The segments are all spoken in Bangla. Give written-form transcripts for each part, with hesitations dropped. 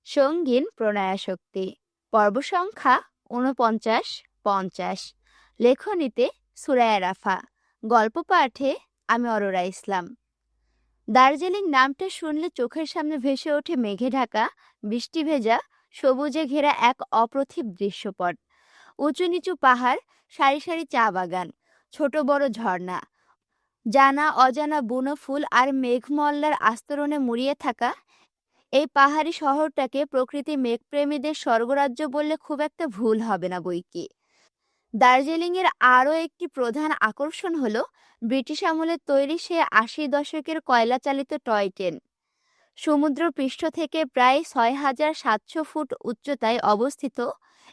সঙ্গীন প্রণয়াশক্তি পর্ব সংখ্যা ৪৯-৫০। লেখনীতে সুরায়া রাফা। গল্প পাঠে আমি অরোরা ইসলাম। দার্জিলিং নামটা শুনলে চোখের সামনে ভেসে ওঠে মেঘে ঢাকা, বৃষ্টি ভেজা, সবুজে ঘেরা এক অপ্রতিভ দৃশ্যপট। উঁচু নিচু পাহাড়, সারি সারি চা বাগান, ছোট বড় ঝর্ণা, জানা অজানা বুনো ফুল আর মেঘমল্লার আস্তরণে মুড়িয়ে থাকা এই পাহাড়ি শহরটাকে প্রকৃতি মেঘপ্রেমীদের স্বর্গরাজ্য বললে খুব একটা ভুল হবে না বইকি। দার্জিলিংয়ের আরও একটি প্রধান আকর্ষণ হলো ব্রিটিশ আমলের তৈরি সে ৮০ দশকের কয়লা চালিত টয় ট্রেন। সমুদ্র পৃষ্ঠ থেকে প্রায় ৬,৭০০ ফুট উচ্চতায় অবস্থিত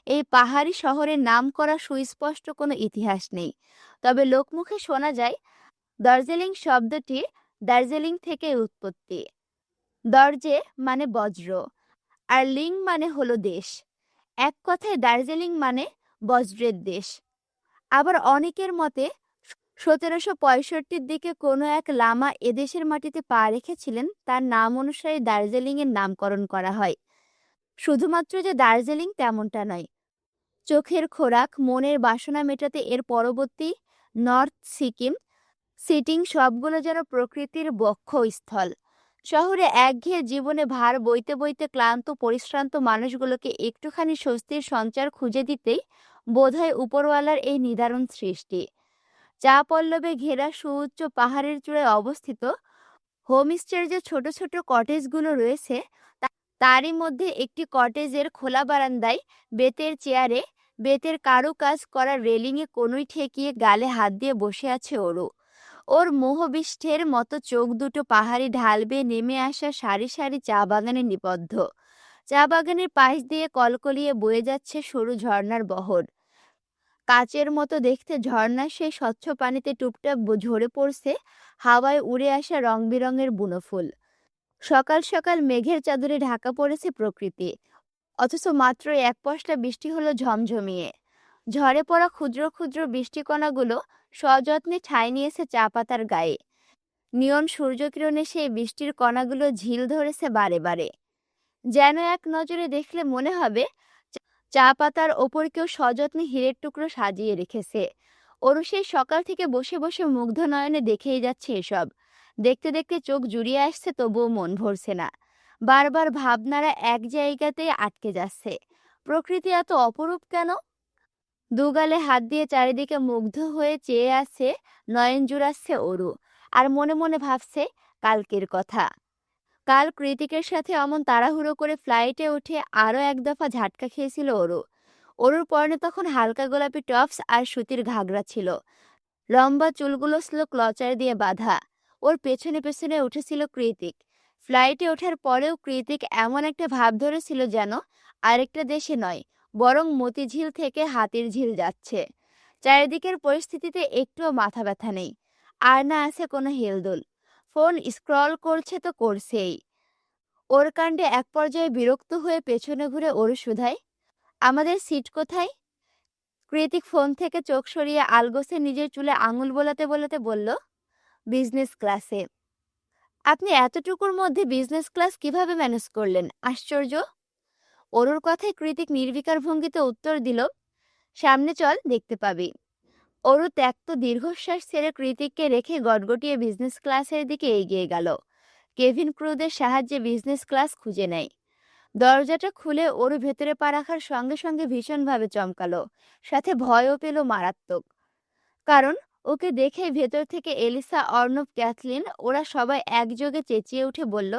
এই পাহাড়ি শহরের নাম করা সুস্পষ্ট কোনো ইতিহাস নেই, তবে লোকমুখে শোনা যায় দার্জিলিং শব্দটির দার্জিলিং থেকে উৎপত্তি। দরজে মানে বজ্র, আর লিং মানে হলো দেশ। এক কথায় দার্জিলিং মানে বজ্রের দেশ। আবার অনেকের মতে ১৭৬৫-র দিকে কোনো এক লামা এদেশের মাটিতে পা রেখেছিলেন, তার নাম অনুসারে দার্জিলিংয়ের নামকরণ করা হয়। শুধুমাত্র যে দার্জিলিং তেমনটা নয়, চোখের খোরাক, মনের বাসনা মেটাতে এর পরবর্তী নর্থ সিকিম, সিটিং সবগুলো যেন প্রকৃতির বক্ষস্থল। শহরে একঘেয়ে জীবনে ভার বইতে বইতে ক্লান্ত পরিশ্রান্ত মানুষগুলোকে একটুখানি স্বস্তির সঞ্চার খুঁজে দিতেই বোধহয় উপরওয়ালার এই নিদারুণ সৃষ্টি। চা পল্লবে ঘেরা সুউচ্চ পাহাড়ের চূড়ায় অবস্থিত হোমস্টের যে ছোট ছোট কটেজগুলো রয়েছে, তারই মধ্যে একটি কটেজের খোলা বারান্দায় বেতের চেয়ারে, বেতের কারুকাজ করা রেলিংয়ে কনুই ঠেকিয়ে গালে হাত দিয়ে বসে আছে অরু। ওর মোহবিষ্ঠের মতো চোখ দুটো পাহাড়ি ঢাল বেয়ে নেমে আসা সারি সারি চা বাগানে নিবদ্ধ। চা বাগানের পাশ দিয়ে কলকলিয়ে বয়ে যাচ্ছে সরু ঝর্ণার বহর। কাচের মতো দেখতে ঝর্ণার সেই স্বচ্ছ পানিতে টুপটাপ ঝরে পড়ছে হাওয়ায় উড়ে আসা রং বেরঙের বুনো ফুল। সকাল সকাল মেঘের চাদরে ঢাকা পড়েছে প্রকৃতি, অথচ মাত্র এক পশলা বৃষ্টি হলো ঝমঝমিয়ে। ঝরে পড়া ক্ষুদ্র ক্ষুদ্র বৃষ্টিকণাগুলো সযত্নে ঠাঁই নিয়েছে চা পাতার গায়ে। নিয়ন সূর্যকিরণে সেই বৃষ্টির কণাগুলো ঝিল ধরেছে বারে বারে। যেন এক নজরে দেখলে মনে হবে চা পাতার ওপর কেউ সযত্নে হীরের টুকরো সাজিয়ে রেখেছে। ওরু সেই সকাল থেকে বসে বসে মুগ্ধ নয়নে দেখেই যাচ্ছে এসব। দেখতে দেখতে চোখ জুড়িয়ে আসছে, তবুও মন ভরছে না। বারবার ভাবনারা এক জায়গাতেই আটকে যাচ্ছে। প্রকৃতি এত অপরূপ কেন? দুগালে হাত দিয়ে চারিদিকে মুগ্ধ হয়ে চেয়ে আছে, নয়ন জুড়াচ্ছে অরু। আর মনে মনে ভাবছে কালকের কথা। কাল কৃতিকের সাথে অমন তাড়াহুড়ো করে ফ্লাইটে উঠে আরও এক দফা ঝাটকা খেয়েছিল অরু। অরুর পরনে তখন হালকা গোলাপি টপস আর সুতির ঘাগরা ছিল। লম্বা চুলগুলো ছিল ক্লচার দিয়ে বাঁধা। ওর পেছনে পেছনে উঠেছিল কৃতিক। ফ্লাইটে ওঠার পরেও কৃতিক এমন একটা ভাব ধরেছিল যেন আরেকটা দেশে নয়, বরং মতিঝিল থেকে হাতির ঝিল যাচ্ছে। চারিদিকের পরিস্থিতিতে একটুও মাথা ব্যথা নেই, আর না আছে কোনো হেলদোল। ফোন স্ক্রল করছে তো করছেই। ওর কাণ্ডে এক পর্যায়ে বিরক্ত হয়ে পেছনে ঘুরে ওর শুধায়, আমাদের সিট কোথায়? কৃতিক ফোন থেকে চোখ সরিয়ে আলগোসে নিজের চুলে আঙুল বোলাতে বোলাতে বলল, বিজনেস ক্লাসে। আপনি এতটুকুর মধ্যে বিজনেস ক্লাস কিভাবে ম্যানেজ করলেন? আশ্চর্য। অরুর কথায় কৃতিক নির্বিকার ভঙ্গিতে উত্তর দিল, সামনে চল, দেখতে পাবি। অরু ত্যক্ত দীর্ঘশ্বাস ছেড়ে কৃতিককে রেখে গটগটিয়ে বিজনেস ক্লাসের দিকে এগিয়ে গেল। কেভিন ক্রুদের সাহায্যে বিজনেস ক্লাস খুঁজে নেয়। দরজাটা খুলে অরু ভেতরে পা রাখার সঙ্গে সঙ্গে ভীষণভাবে চমকালো, সাথে ভয়ও পেল মারাত্মক। কারণ ওকে দেখে ভেতর থেকে এলিসা, অর্ণব, ক্যাথলিন ওরা সবাই একযোগে চেঁচিয়ে উঠে বলল,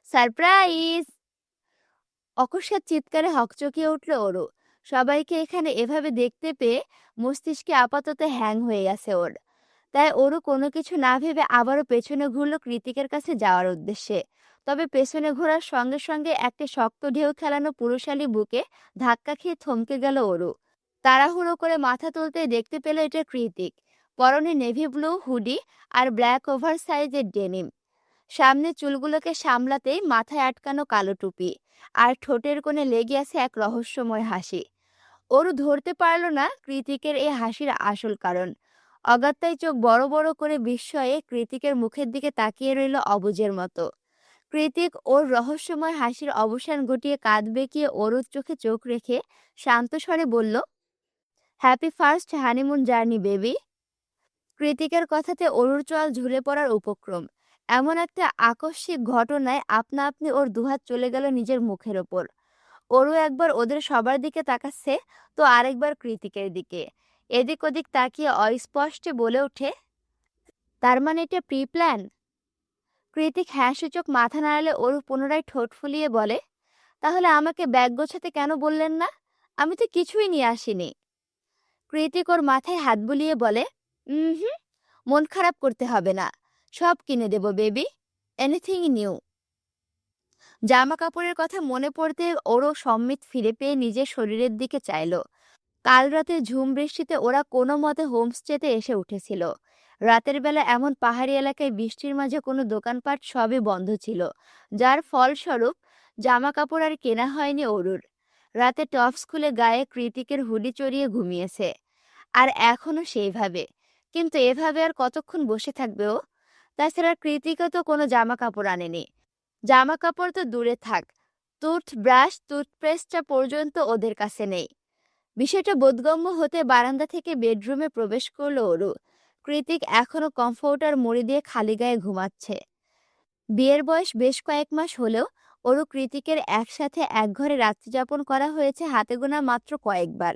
সারপ্রাইজ! অকস্মাৎ চিৎকারে হকচকিয়ে উঠল ওরও। সবাইকে এখানে এভাবে দেখতে পেয়ে মস্তিষ্কে আপাতত হ্যাং হয়ে গেছে ওর। তাই ওরও কোনো কিছু না ভেবে আবারও পেছনে ঘুরল কৃতিকের কাছে যাওয়ার উদ্দেশ্যে। তবে পেছনে ঘোরার সঙ্গে সঙ্গে একটা শক্ত ঢেউ খেলানো পুরুষালী বুকে ধাক্কা খেয়ে থমকে গেল ওরও। তাড়াহুড়ো করে মাথা তুলতে দেখতে পেল এটা কৃতিক। পরনে নেভি ব্লু হুডি আর ব্ল্যাক ওভার সাইজের ডেনিম। সামনে চুলগুলোকে সামলাতেই মাথায় আটকানো কালো টুপি, আর ঠোঁটের কোণে লেগে আছে এক রহস্যময় হাসি। ওরও ধরতে পারল না কৃতিকের এই হাসির আসল কারণ। অগত্যায় চোখ বড় বড় করে বিস্ময়ে কৃতিকের মুখের দিকে তাকিয়ে রইল অবুঝের মতো। কৃতিক ওর রহস্যময় হাসির অবসান ঘটিয়ে কাঁধ বেঁকিয়ে অরুর চোখে চোখ রেখে শান্ত স্বরে বলল, happy first honeymoon journey baby. কৃতিকের কথাতে অরুর চোয়াল ঝুলে পড়ার উপক্রম। এমন একটা আকস্মিক ঘটনায় আপনা আপনি ওর দুহাত চলে গেল নিজের মুখের ওপর। অরু একবার ওদের সবার দিকে তাকাচ্ছে, তো আরেকবার কৃতিকের দিকে। এদিক ওদিক তাকিয়ে অস্পষ্টে বলে ওঠে, তার মানে এটা প্রি প্ল্যান? কৃতিক হ্যাঁ সূচক মাথা নাড়ালে অরু পুনরায় ঠোঁট ফুলিয়ে বলে, তাহলে আমাকে ব্যাগ গোছাতে কেন বললেন না? আমি তো কিছুই নিয়ে আসিনি। কৃতিক ওর মাথায় হাত বুলিয়ে বলে, হুম, মন খারাপ করতে হবে না, সব কিনে দেব বেবি, এনিথিং নিউ। জামা কাপড়ের কথা মনে পড়তে ওরও সম্মিত ফিরে পেয়ে নিজের শরীরের দিকে চাইল। কাল রাতে ঝুম বৃষ্টিতে ওরা কোনো মতে হোমস্টেতে এসে উঠেছিল। রাতের বেলা এমন পাহাড়ি এলাকায় বৃষ্টির মাঝে কোনো দোকানপাট সবই বন্ধ ছিল, যার ফলস্বরূপ জামা কাপড় আর কেনা হয়নি অরুর। রাতে টপস খুলে গায়ে কৃতিকের হুডি চড়িয়ে ঘুমিয়েছে, আর এখনো সেইভাবে। কিন্তু এভাবে আর কতক্ষণ বসে থাকবে ও? তাছাড়া কৃতিকও তো কোনো জামা কাপড় আনেনি। জামা কাপড় তো দূরে থাক, টুথব্রাশ টুথপেস্টটা পর্যন্ত ওদের কাছে নেই। বিষয়টা বোধগম্য হতে বারান্দা থেকে বেডরুমে প্রবেশ করলো অরু। কৃতিক এখনো কমফোর্টার মুড়ি দিয়ে খালি গায়ে ঘুমাচ্ছে। বিয়ের বয়স বেশ কয়েক মাস হলেও অরু কৃতিকের একসাথে এক ঘরে রাত্রিযাপন করা হয়েছে হাতে গোনা মাত্র কয়েকবার।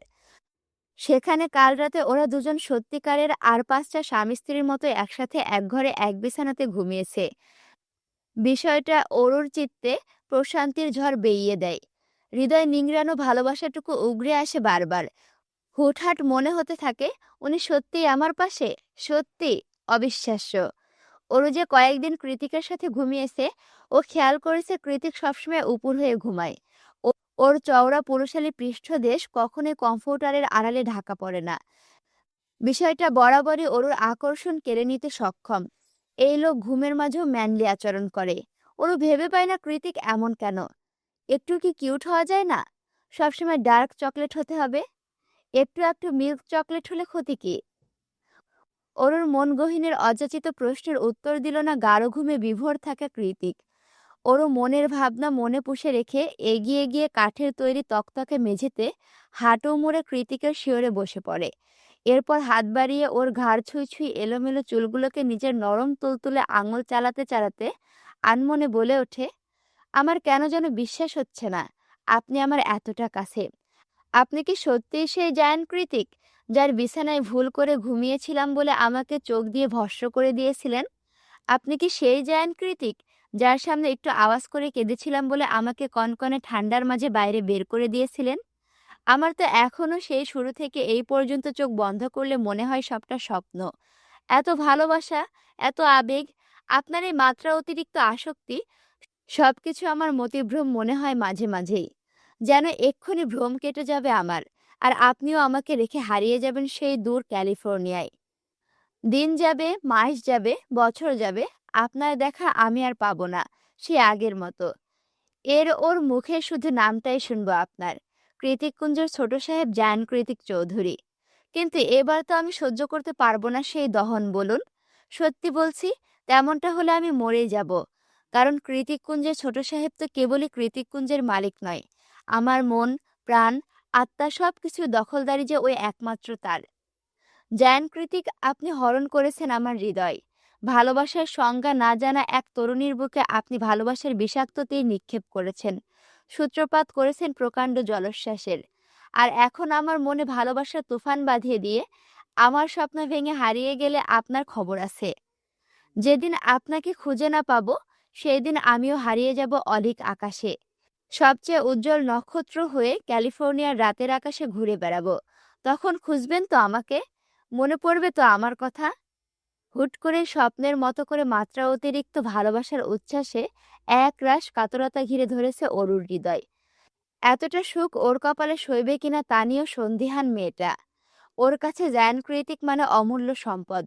সেখানে কাল রাতে ওরা দুজন সত্যিকারের আর পাঁচটা স্বামী স্ত্রীর মতো একসাথে এক ঘরে এক বিছানাতে ঘুমিয়েছে। বিষয়টা অরুর চিত্তে প্রশান্তির ঝড় বেইয়ে দেয়। হৃদয় নিংড়ানো ভালোবাসাটুকু উগরে আসে বারবার। হুটহাট মনে হতে থাকে, উনি সত্যিই আমার পাশে। সত্যি অবিশ্বাস্য। অরু যে কয়েকদিন কৃতিকের সাথে ঘুমিয়েছে, ও খেয়াল করেছে কৃতিক সবসময় উপর হয়ে ঘুমায়। ওর চওড়া পুরুষালী পৃষ্ঠদেশ কখনোই কমফোর্টারের আড়ালে ঢাকা পড়ে না। বিষয়টা বরাবরই অরুর আকর্ষণ কেড়ে নিতে সক্ষম। এই লোক ঘুমের মাঝেও ম্যানলি আচরণ করে। অরু ভেবে পায় না কৃতিক এমন কেন। একটু কি কিউট হওয়া যায় না? সবসময় ডার্ক চকলেট হতে হবে? একটু একটু মিল্ক চকলেট হলে ক্ষতি কি? অরুর মন গহীনের অযাচিত প্রশ্নের উত্তর দিল না গাঢ় ঘুমে বিভোর থাকা কৃতিক। ওরও মনের ভাবনা মনে পুষে রেখে এগিয়ে গিয়ে কাঠের তৈরি তকতকে মেঝেতে হাঁটু মুড়ে কৃতিকের শিয়রে বসে পড়ে। এরপর হাত বাড়িয়ে ওর ঘাড় ছুঁই ছুঁই এলোমেলো চুলগুলোকে নিজের নরম তুলতুলে আঙুল চালাতে চালাতে আনমনে বলে ওঠে, আমার কেন যেন বিশ্বাস হচ্ছে না আপনি আমার এতটা কাছে। আপনি কি সত্যিই সেই জায়ান্ট কৃতিক, যার বিছানায় ভুল করে ঘুমিয়েছিলাম বলে আমাকে চোখ দিয়ে ভস্ম করে দিয়েছিলেন? আপনি কি সেই জায়ান্ট কৃতিক, যার সামনে একটু আওয়াজ করে কেঁদেছিলাম বলে আমাকে কনকনে ঠান্ডার মাঝে বাইরে বের করে দিয়েছিলেন? আমার তো এখনো সেই শুরু থেকে এই পর্যন্ত চোখ বন্ধ করলে মনে হয় সবটা স্বপ্ন। এত ভালোবাসা, এত আবেগ, আপনার এই মাত্রা অতিরিক্ত আসক্তি, সবকিছু আমার মতিভ্রম মনে হয় মাঝে মাঝেই। যেন এক্ষুনি ভ্রম কেটে যাবে আমার, আর আপনিও আমাকে রেখে হারিয়ে যাবেন সেই দূর ক্যালিফোর্নিয়ায়। দিন যাবে, মাস যাবে, বছর যাবে, আপনার দেখা আমি আর পাবো না সে আগের মতো। ওর মুখে শুধু নামটাই শুনবো আপনার, কৃতিককুঞ্জের ছোট সাহেব জায়ান কৃতিক চৌধুরী। কিন্তু এবার তো আমি সহ্য করতে পারবো না সেই দহন, বলুন। সত্যি বলছি, তেমনটা হলে আমি মরেই যাব। কারণ কৃতিককুঞ্জের ছোট সাহেব তো কেবলই কৃতিককুঞ্জের মালিক নয়, আমার মন, প্রাণ, আত্মা সব কিছু দখলদারি যে ওই একমাত্র তার। জায়ান কৃতিক, আপনি হরণ করেছেন আমার হৃদয়। ভালোবাসার সংজ্ঞা না জানা এক তরুণীর বুকে আপনি ভালোবাসার বিষাক্ত তীর নিক্ষেপ করেছেন, সূত্রপাত করেছেন প্রকাণ্ড জলোচ্ছ্বাসের। আর এখন আমার মনে ভালোবাসার তুফান বাঁধিয়ে দিয়ে আমার স্বপ্ন ভেঙে হারিয়ে গেলে আপনার খবর আছে। যেদিন আপনাকে খুঁজে না পাবো, সেই দিন আমিও হারিয়ে যাব অলিক আকাশে। সবচেয়ে উজ্জ্বল নক্ষত্র হয়ে ক্যালিফোর্নিয়ার রাতের আকাশে ঘুরে বেড়াবো। তখন খুঁজবেন তো আমাকে? মনে পড়বে তো আমার কথা? হুট করে স্বপ্নের মতো করে মাত্রা অতিরিক্ত ভালোবাসার উচ্ছ্বাসে এক রাশ কাতরতা ঘিরে ধরেছে অরুর হৃদয়। এতটা সুখ ওর কপালে সইবে কিনা তা নিয়েও সন্দিহান মেয়েটা। ওর কাছে জায়ান্ট কৃতিক মানে অমূল্য সম্পদ,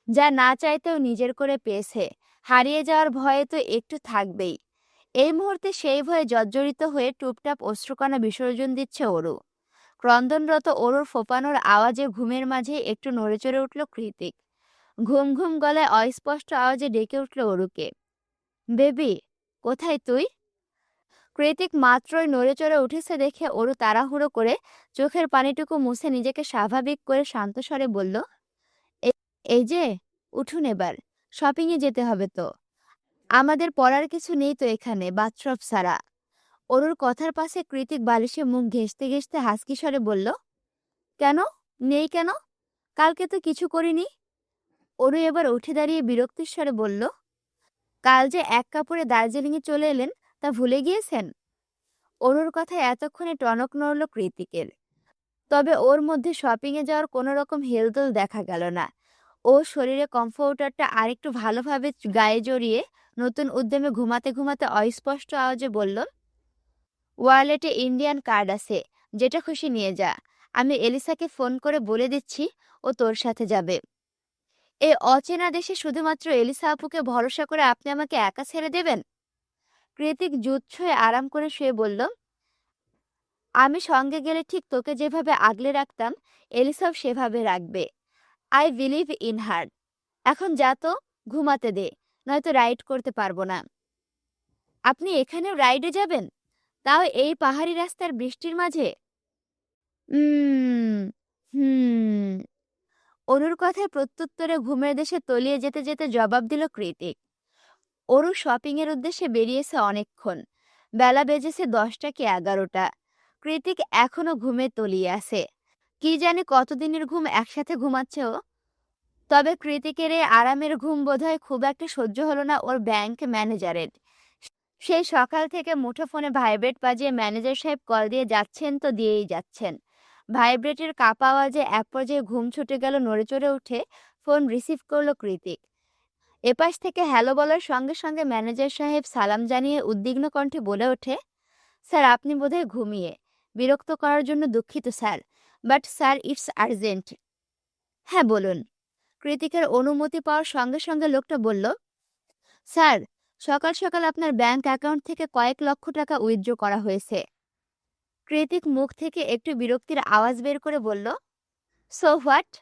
যা না চাইতেও নিজের করে পেয়েছে। হারিয়ে যাওয়ার ভয়ে তো একটু থাকবেই। এই মুহূর্তে সেই ভয়ে জর্জরিত হয়ে টুপটাপ অশ্রুকণা বিসর্জন দিচ্ছে অরু। ক্রন্দনরত অরুর ফোপানোর আওয়াজে ঘুমের মাঝে একটু নড়েচড়ে উঠল কৃতিক। ঘুম ঘুম গলায় অস্পষ্ট আওয়াজে ডেকে উঠল অরুকে, বেবি। কোথায় তুই? কৃতিক মাত্রই নড়েচড়ে উঠেছে দেখে অরু তাড়াহুড়ো করে চোখের পানিটুকু মুছে নিজেকে স্বাভাবিক করে শান্ত স্বরে বলল, "এই এই যে, উঠুন এবার। শপিংয়ে যেতে হবে তো। আমাদের পড়ার কিছু নেই তো এখানে, বাথটব ছাড়া।" অরুর কথার পাশে কৃতিক বালিশে মুখ ঘেঁষতে ঘেঁষতে হাসকি স্বরে বলল, "কেন? নেই কেন? কালকে তো কিছু করিনি।" অরু এবার উঠে দাঁড়িয়ে বিরক্তির স্বরে বলল, "কাল যে এক কাপড়ে দার্জিলিংয়ে চলে এলেন, তা ভুলে গিয়েছেন?" অরুর কথায় এতক্ষণে টনক নড়ল কৃতিকের। তবে ওর মধ্যে শপিংয়ে যাওয়ার কোনো রকম হেলদোল দেখা গেল না। ও শরীরে কমফোর্টারটা আরেকটু ভালোভাবে গায়ে জড়িয়ে নতুন উদ্যমে ঘুমাতে ঘুমাতে অস্পষ্ট আওয়াজে বলল, "ওয়ালেটে ইন্ডিয়ান কার্ড আছে, যেটা খুশি নিয়ে যা। আমি এলিসাকে ফোন করে বলে দিচ্ছি, ও তোর সাথে যাবে। এই অচেনা দেশে শুধুমাত্র এলিসা আপুকে ভরসা করে আপনি আমাকে একা ছেড়ে দেবেন?" কৃতিক জুৎ ছুঁয়ে আরাম করে শুয়ে বলল, "আমি সঙ্গে গেলে ঠিক তোকে যেভাবে আগলে রাখতাম, এলিসাও সেভাবে রাখবে। I believe in her. এখন যা তো, ঘুমাতে দে, নয়তো রাইড করতে পারবো না।" "আপনি এখানেও রাইডে যাবেন? তাও এই পাহাড়ি রাস্তার বৃষ্টির মাঝে?" উম হুম অরুর কথায় প্রত্যুত্তরে ঘুমের দেশে তলিয়ে যেতে যেতে জবাব দিল কৃতিক। অরু শপিংয়ের উদ্দেশ্যে বেরিয়েছে অনেকক্ষণ। বেলা বেজেছে 10টা কি 11টা। কৃতিক এখনো ঘুমে তলিয়ে আছে। কি জানি কতদিনের ঘুম একসাথে ঘুমাচ্ছে ও। তবে কৃতিকের এই আরামের ঘুম বোধহয় খুব একটা সহ্য হলো না ওর ব্যাংক ম্যানেজারের। সেই সকাল থেকে মুঠোফোনে ভাইব্রেট বাজিয়ে ম্যানেজার সাহেব কল দিয়ে যাচ্ছেন তো দিয়েই যাচ্ছেন। ভাইব্রেটের কাপা আওয়াজে এক পর্যায়ে ঘুম ছুটে গেল, নড়েচড়ে উঠে ফোন রিসিভ করলো কৃতিক। এপাশ থেকে হ্যালো বলার সঙ্গে সঙ্গে ম্যানেজার সাহেব সালাম জানিয়ে উদ্বিগ্ন কণ্ঠে বলে ওঠে, "স্যার, আপনি বোধহয় ঘুমিয়ে। বিরক্ত করার জন্য দুঃখিত sir, but sir, it's urgent." "হ্যাঁ, বলুন।" কৃতিকের অনুমতি পাওয়ার সঙ্গে সঙ্গে লোকটা বলল, "স্যার, সকাল সকাল আপনার ব্যাংক অ্যাকাউন্ট থেকে কয়েক লক্ষ টাকা উইথড্র করা হয়েছে।" কৃতিক মুখ থেকে একটু বিরক্তির আওয়াজ বের করে বলল, "সো হোয়াট?"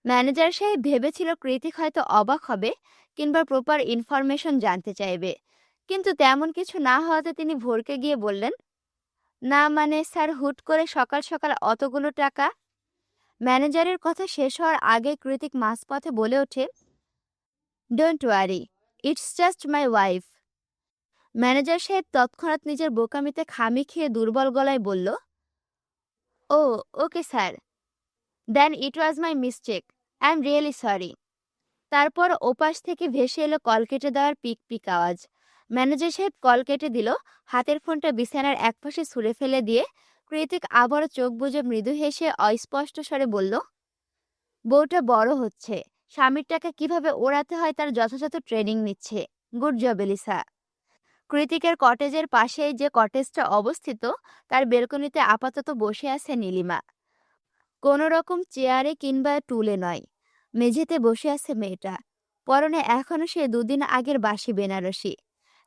ম্যানেজার সাহেব ভেবেছিল কৃতিক হয়তো অবাক হবে কিংবা প্রপার ইনফরমেশন জানতে চাইবে, কিন্তু তেমন কিছু না হওয়াতে তিনি ভড়কে গিয়ে বললেন, "না মানে স্যার, হুট করে সকাল সকাল অতগুলো টাকা?" ম্যানেজারের কথা শেষ হওয়ার আগে কৃতিক মাঝপথে বলে ওঠে, "don't worry, it's just my wife." Manager সাহেব তৎক্ষণাৎ নিজের বোকামিতে খামি খেয়ে দুর্বল গলায় বলল, "oh, okay sir, then it was my mistake, I am really sorry." তারপর ওপাশ থেকে ভেসে এলো কল কেটে দেওয়ার পিক পিক আওয়াজ। ম্যানেজার সাহেব কল কেটে দিল। হাতের ফোনটা বিছানার একপাশে ছুঁড়ে ফেলে দিয়ে কৃতিক আবারও চোখ বুজে মৃদু হেসে অস্পষ্ট স্বরে বলল, "বউটা বড় হচ্ছে, স্বামীর টাকা কিভাবে ওড়াতে হয় তার যথাযথ ট্রেনিং নিচ্ছে। Good job Elisa." কৃতিকের কটেজের পাশেই যে কটেজটা অবস্থিত, তার বেলকনিতে আপাতত বসে আছে নীলিমা। কোনো রকম চেয়ারে কিংবা টুলে নয়, মেঝেতে বসে আছে মেয়েটা। পরনে এখনো সে দুদিন আগের বাসি বেনারসি।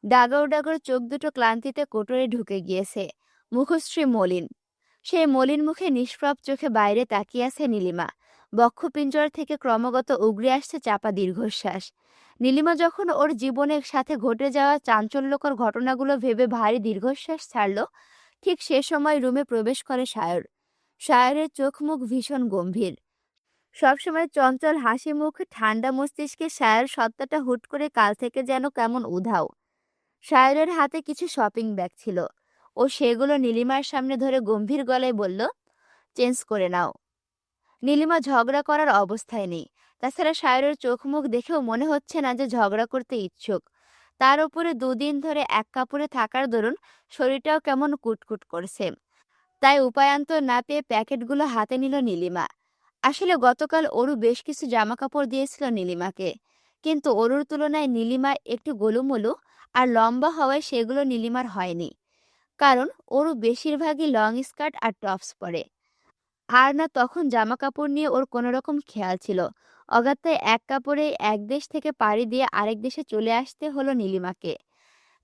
ডাগর ডাগর চোখ দুটো ক্লান্তিতে কোটরে ঢুকে গিয়েছে, মুখশ্রী মলিন। সেই মলিন মুখে নিষ্প্রভ চোখে বাইরে তাকিয়ে আছে নীলিমা। বক্ষপিঞ্জর থেকে ক্রমাগত উগরে আসছে চাপা দীর্ঘশ্বাস। নীলিমা যখন ওর জীবনের সাথে ঘটে যাওয়া চাঞ্চল্যকর ঘটনাগুলো ভেবে ভারী দীর্ঘশ্বাস ছাড়ল, ঠিক সে সময় রুমে প্রবেশ করে সায়র। সায়রের চোখ মুখ ভীষণ গম্ভীর। সবসময় চঞ্চল হাসি মুখ, ঠান্ডা মস্তিষ্কে সায়র সত্তাটা হুট করে কাল থেকে যেন কেমন উধাও। সায়রের হাতে কিছু শপিং ব্যাগ ছিল। ও সেগুলো নীলিমার সামনে ধরে গম্ভীর গলায় বলল, "চেঞ্জ করে নাও।" নীলিমা ঝগড়া করার অবস্থায় নেই। তাছাড়া সায়রের চোখ মুখ দেখেও মনে হচ্ছে না যে ঝগড়া করতে ইচ্ছুক। তার উপরে দুদিন ধরে এক কাপড়ে থাকার দরুন শরীরটাও কেমন কুটকুট করছে। তাই উপায়ান্তর না পেয়ে প্যাকেটগুলো হাতে নিল নীলিমা। আসলে গতকাল অরু বেশ কিছু জামাকাপড় দিয়েছিল নীলিমাকে, কিন্তু অরুর তুলনায় নীলিমা একটু গোলুমোলু আর লম্বা হওয়ায় সেগুলো নীলিমার হয়নি। কারণ অরু বেশিরভাগই লং স্কার্ট আর টপস পরে। আর না তখন জামাকাপড় নিয়ে ওর কোনো রকম খেয়াল ছিল। অগত্যা এক কাপড়ে এক দেশ থেকে পাড়ি দিয়ে আরেক দেশে চলে আসতে হলো নীলিমাকে।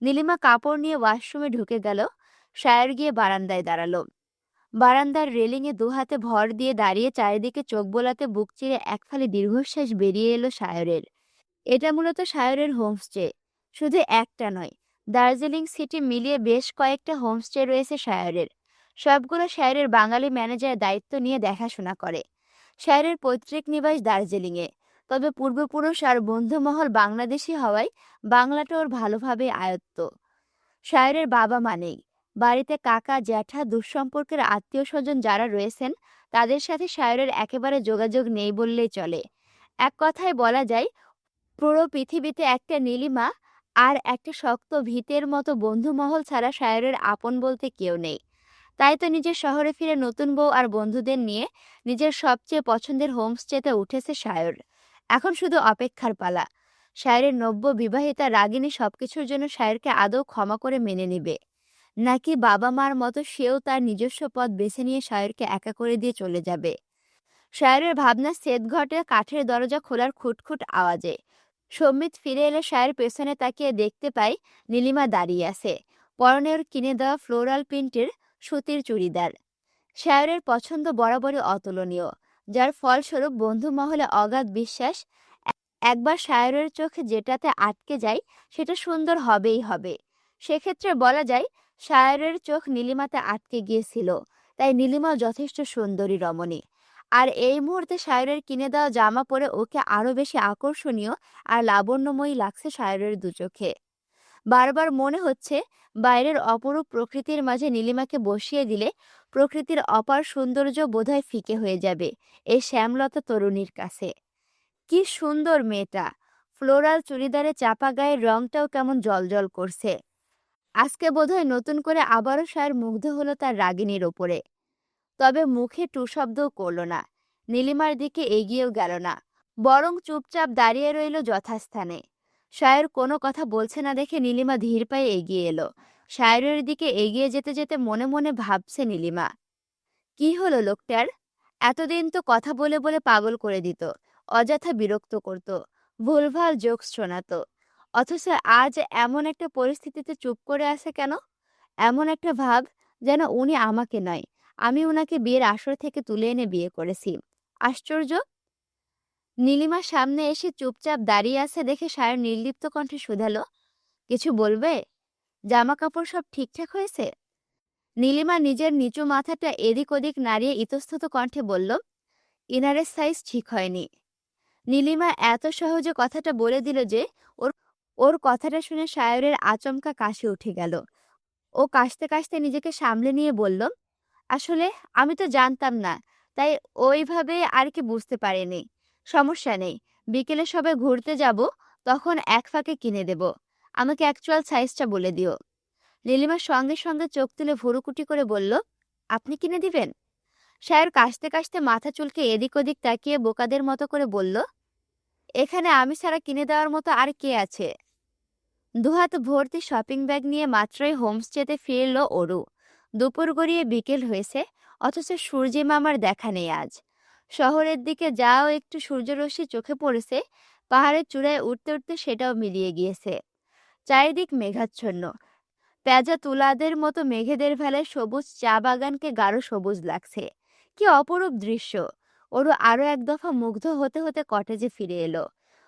নীলিমা কাপড় নিয়ে ওয়াশরুমে ঢুকে গেল। সায়র গিয়ে বারান্দায় দাঁড়ালো। বারান্দার রেলিংয়ে দুহাতে ভর দিয়ে দাঁড়িয়ে চারিদিকে চোখ বোলাতে বুক চিরে এক ফালি দীর্ঘশ্বাস বেরিয়ে এলো সায়রের। এটা মূলত সায়রের হোমস্টে। শুধু একটা নয়, দার্জিলিং সিটি মিলিয়ে বেশ কয়েকটা হোমস্টে রয়েছে শায়রের। সবগুলো শায়রের বাঙালি ম্যানেজার দায়িত্ব নিয়ে দেখাশোনা করে। শায়রের পৈতৃক নিবাস দার্জিলিংয়ে, তবে পূর্বপুরুষ আর বন্ধুমহল বাংলাদেশি হওয়ায় বাংলাটা ওর ভালোভাবে আয়ত্ত। শায়রের বাবা মা নেই, বাড়িতে কাকা জ্যাঠা দুঃসম্পর্কের আত্মীয় স্বজন যারা রয়েছেন তাদের সাথে শায়রের একেবারে যোগাযোগ নেই বললেই চলে। এক কথায় বলা যায়, পুরো পৃথিবীতে একটা নীলিমা আর একটা শক্ত ভিতের মতো বন্ধুমহল ছাড়া শায়রের আপন বলতে কেউ নেই। তাই তো নিজের শহরে ফিরে নতুন বউ আর বন্ধুদের নিয়ে নিজের সবচেয়ে পছন্দের হোমস্টেতে উঠেছে শায়র। এখন শুধু অপেক্ষার পালা, শায়রের নব্য বিবাহিতা রাগিনী সবকিছুর জন্য শায়রকে আদৌ ক্ষমা করে মেনে নিবে, নাকি বাবা মার মতো সেও তার নিজস্ব পথ বেছে নিয়ে শায়রকে একা করে দিয়ে চলে যাবে। শায়রের ভাবনা সেদ ঘটে কাঠের দরজা খোলার খুটখুট আওয়াজে। সম্মিত ফিরে এলে শায়ের পেছনে তাকিয়ে দেখতে পাই নীলিমা দাঁড়িয়ে আছে, পরনে ওর কিনে দেওয়া ফ্লোরাল প্রিন্টের সুতির চুড়িদার। শায়রের পছন্দ বরাবরই অতুলনীয়, যার ফলস্বরূপ বন্ধু মহলে অগাধ বিশ্বাস, একবার শায়রের চোখে যেটাতে আটকে যায় সেটা সুন্দর হবেই হবে। সেক্ষেত্রে বলা যায় শায়রের চোখ নীলিমাতে আটকে গিয়েছিল, তাই নীলিমাও যথেষ্ট সুন্দরী রমণী। আর এই মুহূর্তে শায়রের কিনে দেওয়া জামা পরে ওকে আরো বেশি আকর্ষণীয় আর লাবণ্যময়ী লাগছে শায়রের দুচোখে। বারবার মনে হচ্ছে বাইরের অপরূপ প্রকৃতির মাঝে নীলিমাকে বসিয়ে দিলে প্রকৃতির অপার সৌন্দর্য বোধহয় ফিকে হয়ে যাবে এই শ্যামলতা তরুণীর কাছে। কি সুন্দর মেয়েটা! ফ্লোরাল চুড়িদারে চাপা গায়ের রংটাও কেমন জলজল করছে। আজকে বোধহয় নতুন করে আবারও শায়ের মুগ্ধ হলো তার রাগিনীর ওপরে। তবে মুখে টু শব্দও করল না, নীলিমার দিকে এগিয়েও গেল না, বরং চুপচাপ দাঁড়িয়ে রইল যথাস্থানে। শায়ের কোনো কথা বলছে না দেখে নীলিমা ধীর পায়ে এগিয়ে এলো। শায়েরের দিকে এগিয়ে যেতে যেতে মনে মনে ভাবছে নীলিমা, কি হলো লোকটার? এতদিন তো কথা বলে বলে পাগল করে দিত, অযথা বিরক্ত করত, ভুলভাল জোকস শোনাতো, অথচ আজ এমন একটা পরিস্থিতিতে চুপ করে আছে কেন? এমন একটা ভাব যেন উনি আমাকে নয়, আমি উনাকে বিয়ের আসর থেকে তুলে এনে বিয়ে করেছি। আশ্চর্য! নীলিমার সামনে এসে চুপচাপ দাঁড়িয়ে আছে দেখে শায়ের নির্লিপ্ত কণ্ঠে শুধালো, কিছু বলবে? জামা কাপড় সব ঠিকঠাক হয়েছে? নীলিমা নিজের নিচু মাথাটা এদিক ওদিক নাড়িয়ে ইতস্তত কণ্ঠে বলল, ইনারের সাইজ ঠিক হয়নি। নীলিমা এত সহজে কথাটা বলে দিল যে ওর ওর কথাটা শুনে শায়রের আচমকা কাশি উঠে গেল। ও কাশতে কাশতে নিজেকে সামলে নিয়ে বলল, আসলে আমি তো জানতাম না, তাই ওইভাবে আর কি বুঝতে পারিনি। সমস্যা নেই, বিকেলে সবাই ঘুরতে যাব, তখন এক ফাঁকে কিনে দেব। আমাকে অ্যাকচুয়াল সাইজটা বলে দিও। নীলিমার সঙ্গে সঙ্গে চোখ তুলে ভুরুকুটি করে বলল, আপনি কিনে দিবেন? শায়ের কাশতে কাশতে মাথা চুলকে এদিক ওদিক তাকিয়ে বোকাদের মতো করে বলল, এখানে আমি ছাড়া কিনে দেওয়ার মতো আর কে আছে? দুহাত ভর্তি শপিং ব্যাগ নিয়ে মাত্রই হোমস্টেতে ফিরল অরু। দুপুর গড়িয়ে বিকেল হয়েছে, অথচ সূর্যি মামার দেখা নেই আজ। শহরের দিকে যাও একটু সূর্যরশ্মি চোখে পড়েছে, পাহাড়ের চূড়ায় উঠতে উঠতে সেটাও মিলিয়ে গিয়েছে। চারিদিক মেঘাচ্ছন্ন, পেঁজা তুলাদের মতো মেঘেদের ভেলায় সবুজ চা বাগানকে গাঢ় সবুজ লাগছে। কি অপরূপ দৃশ্য! ওরও আরো এক দফা মুগ্ধ হতে হতে কটেজে ফিরে এলো।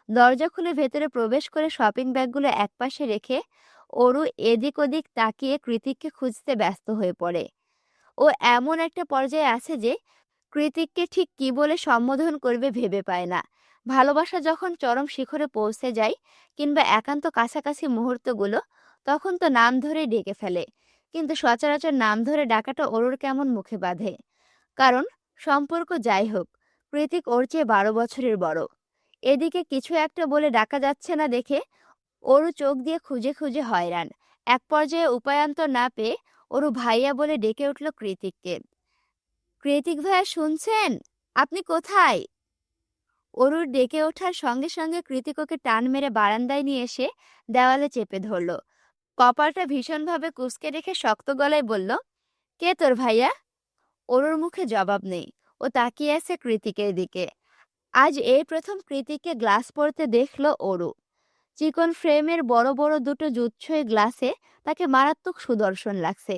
দরজা খুলে ভেতরে প্রবেশ করে শপিং ব্যাগগুলো একপাশে রেখে ওরু এদিক ওদিক তাকিয়ে কৃতিককে খুঁজতে ব্যস্ত হয়ে পড়ে। ও এমন একটা পর্যায়ে আছে যে কৃতিককে ঠিক কি বলে সম্বোধন করবে ভেবে পায় না। ভালোবাসা যখন চরম শিখরে পৌঁছে যায় কিংবা একান্ত কাছাকাছি মুহূর্তগুলো, তখন তো নাম ধরেই ডেকে ফেলে। কিন্তু সচরাচর নাম ধরে ডাকাটা ওরুর কেমন মুখে বাঁধে। কারণ সম্পর্ক যাই হোক, কৃতিক ওর চেয়ে 12 বছরের বড়। এদিকে কিছু একটা বলে ডাকা যাচ্ছে না দেখে ওরু চোখ দিয়ে খুঁজে খুঁজে হয়রান। এক পর্যায়ে উপায়ান্তর না পেয়ে ওরু ভাইয়া বলে ডেকে উঠল কৃতিককে। কৃতিক ভাইয়া শুনছেন? আপনি কোথায়? অরুর ডেকে ওঠার সঙ্গে সঙ্গে কৃতিক ওকে টান মেরে বারান্দায় নিয়ে এসে দেওয়ালে চেপে ধরল। কপালটা ভীষণভাবে কুঁচকে রেখে শক্ত গলায় বলল, কে তোর ভাইয়া? অরুর মুখে জবাব নেই, ও তাকিয়ে আছে কৃতিকের দিকে। আজ এই প্রথম কৃতিককে গ্লাস পরতে দেখল অরু। চিকন ফ্রেমের বড় বড় দুটো জুৎসই গ্লাসে তাকে মারাত্মক সুদর্শন লাগছে।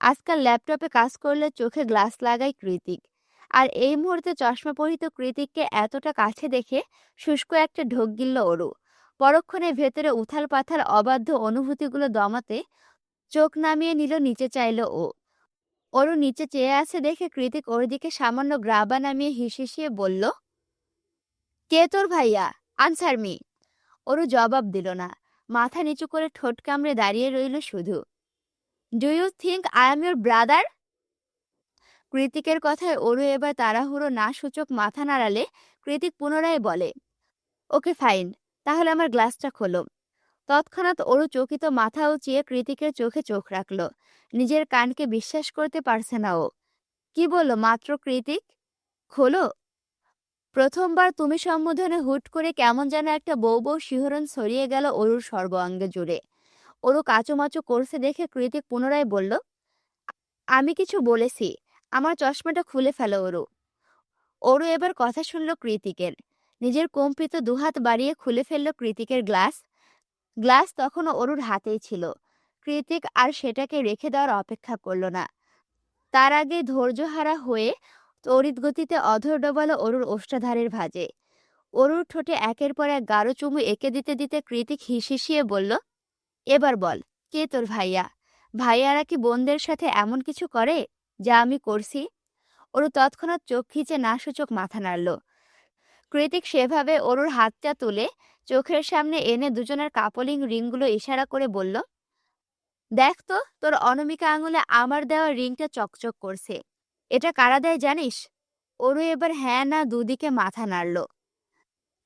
আজকাল ল্যাপটপে কাজ করলে চোখে গ্লাস লাগায় কৃতিক, আর এই মুহূর্তে চশমা পরিহিত কৃতিককে এতটা কাছে দেখে শুষ্ক একটা ঢোক গিলল অরু। পরক্ষণে ভেতরে উথাল পাথাল অবাধ্য অনুভূতিগুলো দমাতে চোখ নামিয়ে নিল, নিচে চাইল ও। অরু নিচে চেয়ে আছে দেখে কৃতিক ওর দিকে সামান্য গ্রাবা নামিয়ে হিসিয়ে বলল, কে তোর ভাইয়া? Answer me. অরু জবাব দিল না, মাথা নিচু করে ঠোঁট কামড়ে দাঁড়িয়ে রইল শুধু। Do you think I am your brother? কৃতিকের কথায় অরু এবার তাড়াহুড়ো না সূচক মাথা নাড়ালে কৃতিক পুনরায় বলে, ওকে ফাইন, তাহলে আমার গ্লাসটা খোলো। তৎক্ষণাৎ অরু চকিত মাথা উঁচিয়ে কৃতিকের চোখে চোখ রাখল। নিজের কানকে বিশ্বাস করতে পারছে না ও। কি বলল মাত্র কৃতিক? খোলো? প্রথমবার তুমি সম্বোধনে হুট করে কেমন যেন একটা বউ বউ শিহরণ ছড়িয়ে গেল অরুর সর্বাঙ্গে জুড়ে। অরু কাচুমাচু করছে দেখে কৃতিক পুনরায় বলল, আমি কিছু বলেছি? আমার চশমাটা খুলে ফেলো অরু। অরু এবার কথা শুনল কৃতিকের। নিজের কম্পিত দুহাত বাড়িয়ে খুলে ফেলল কৃতিকের গ্লাস। গ্লাস তখনও অরুর হাতেই ছিল। কৃতিক আর সেটাকে রেখে দেওয়ার অপেক্ষা করল না। তার আগে ধৈর্যহারা হয়ে তড়িৎ গতিতে অধর ডোবালো অরুর ওষ্ঠাধারের ভাঁজে। অরুর ঠোঁটে একের পর এক গাঢ় চুমু এঁকে দিতে দিতে কৃতিক হিসিয়ে বলল, এবার বল, কে তোর ভাইয়া? ভাইয়ারা কি বোনদের সাথে এমন কিছু করে যা আমি করছি? অরু তৎক্ষণাৎ চোখ খিচে না সূচক মাথা নাড়ল। কৃতিক সেভাবে অরুর হাতটা তুলে চোখের সামনে এনে দুজনের কাপলিং রিংগুলো ইশারা করে বলল, দেখ তো, তোর অনামিকা আঙুলে আমার দেওয়া রিংটা চকচক করছে। এটা কারা দেয় জানিস? অরু এবার হ্যাঁ না দুদিকে মাথা নাড়ল।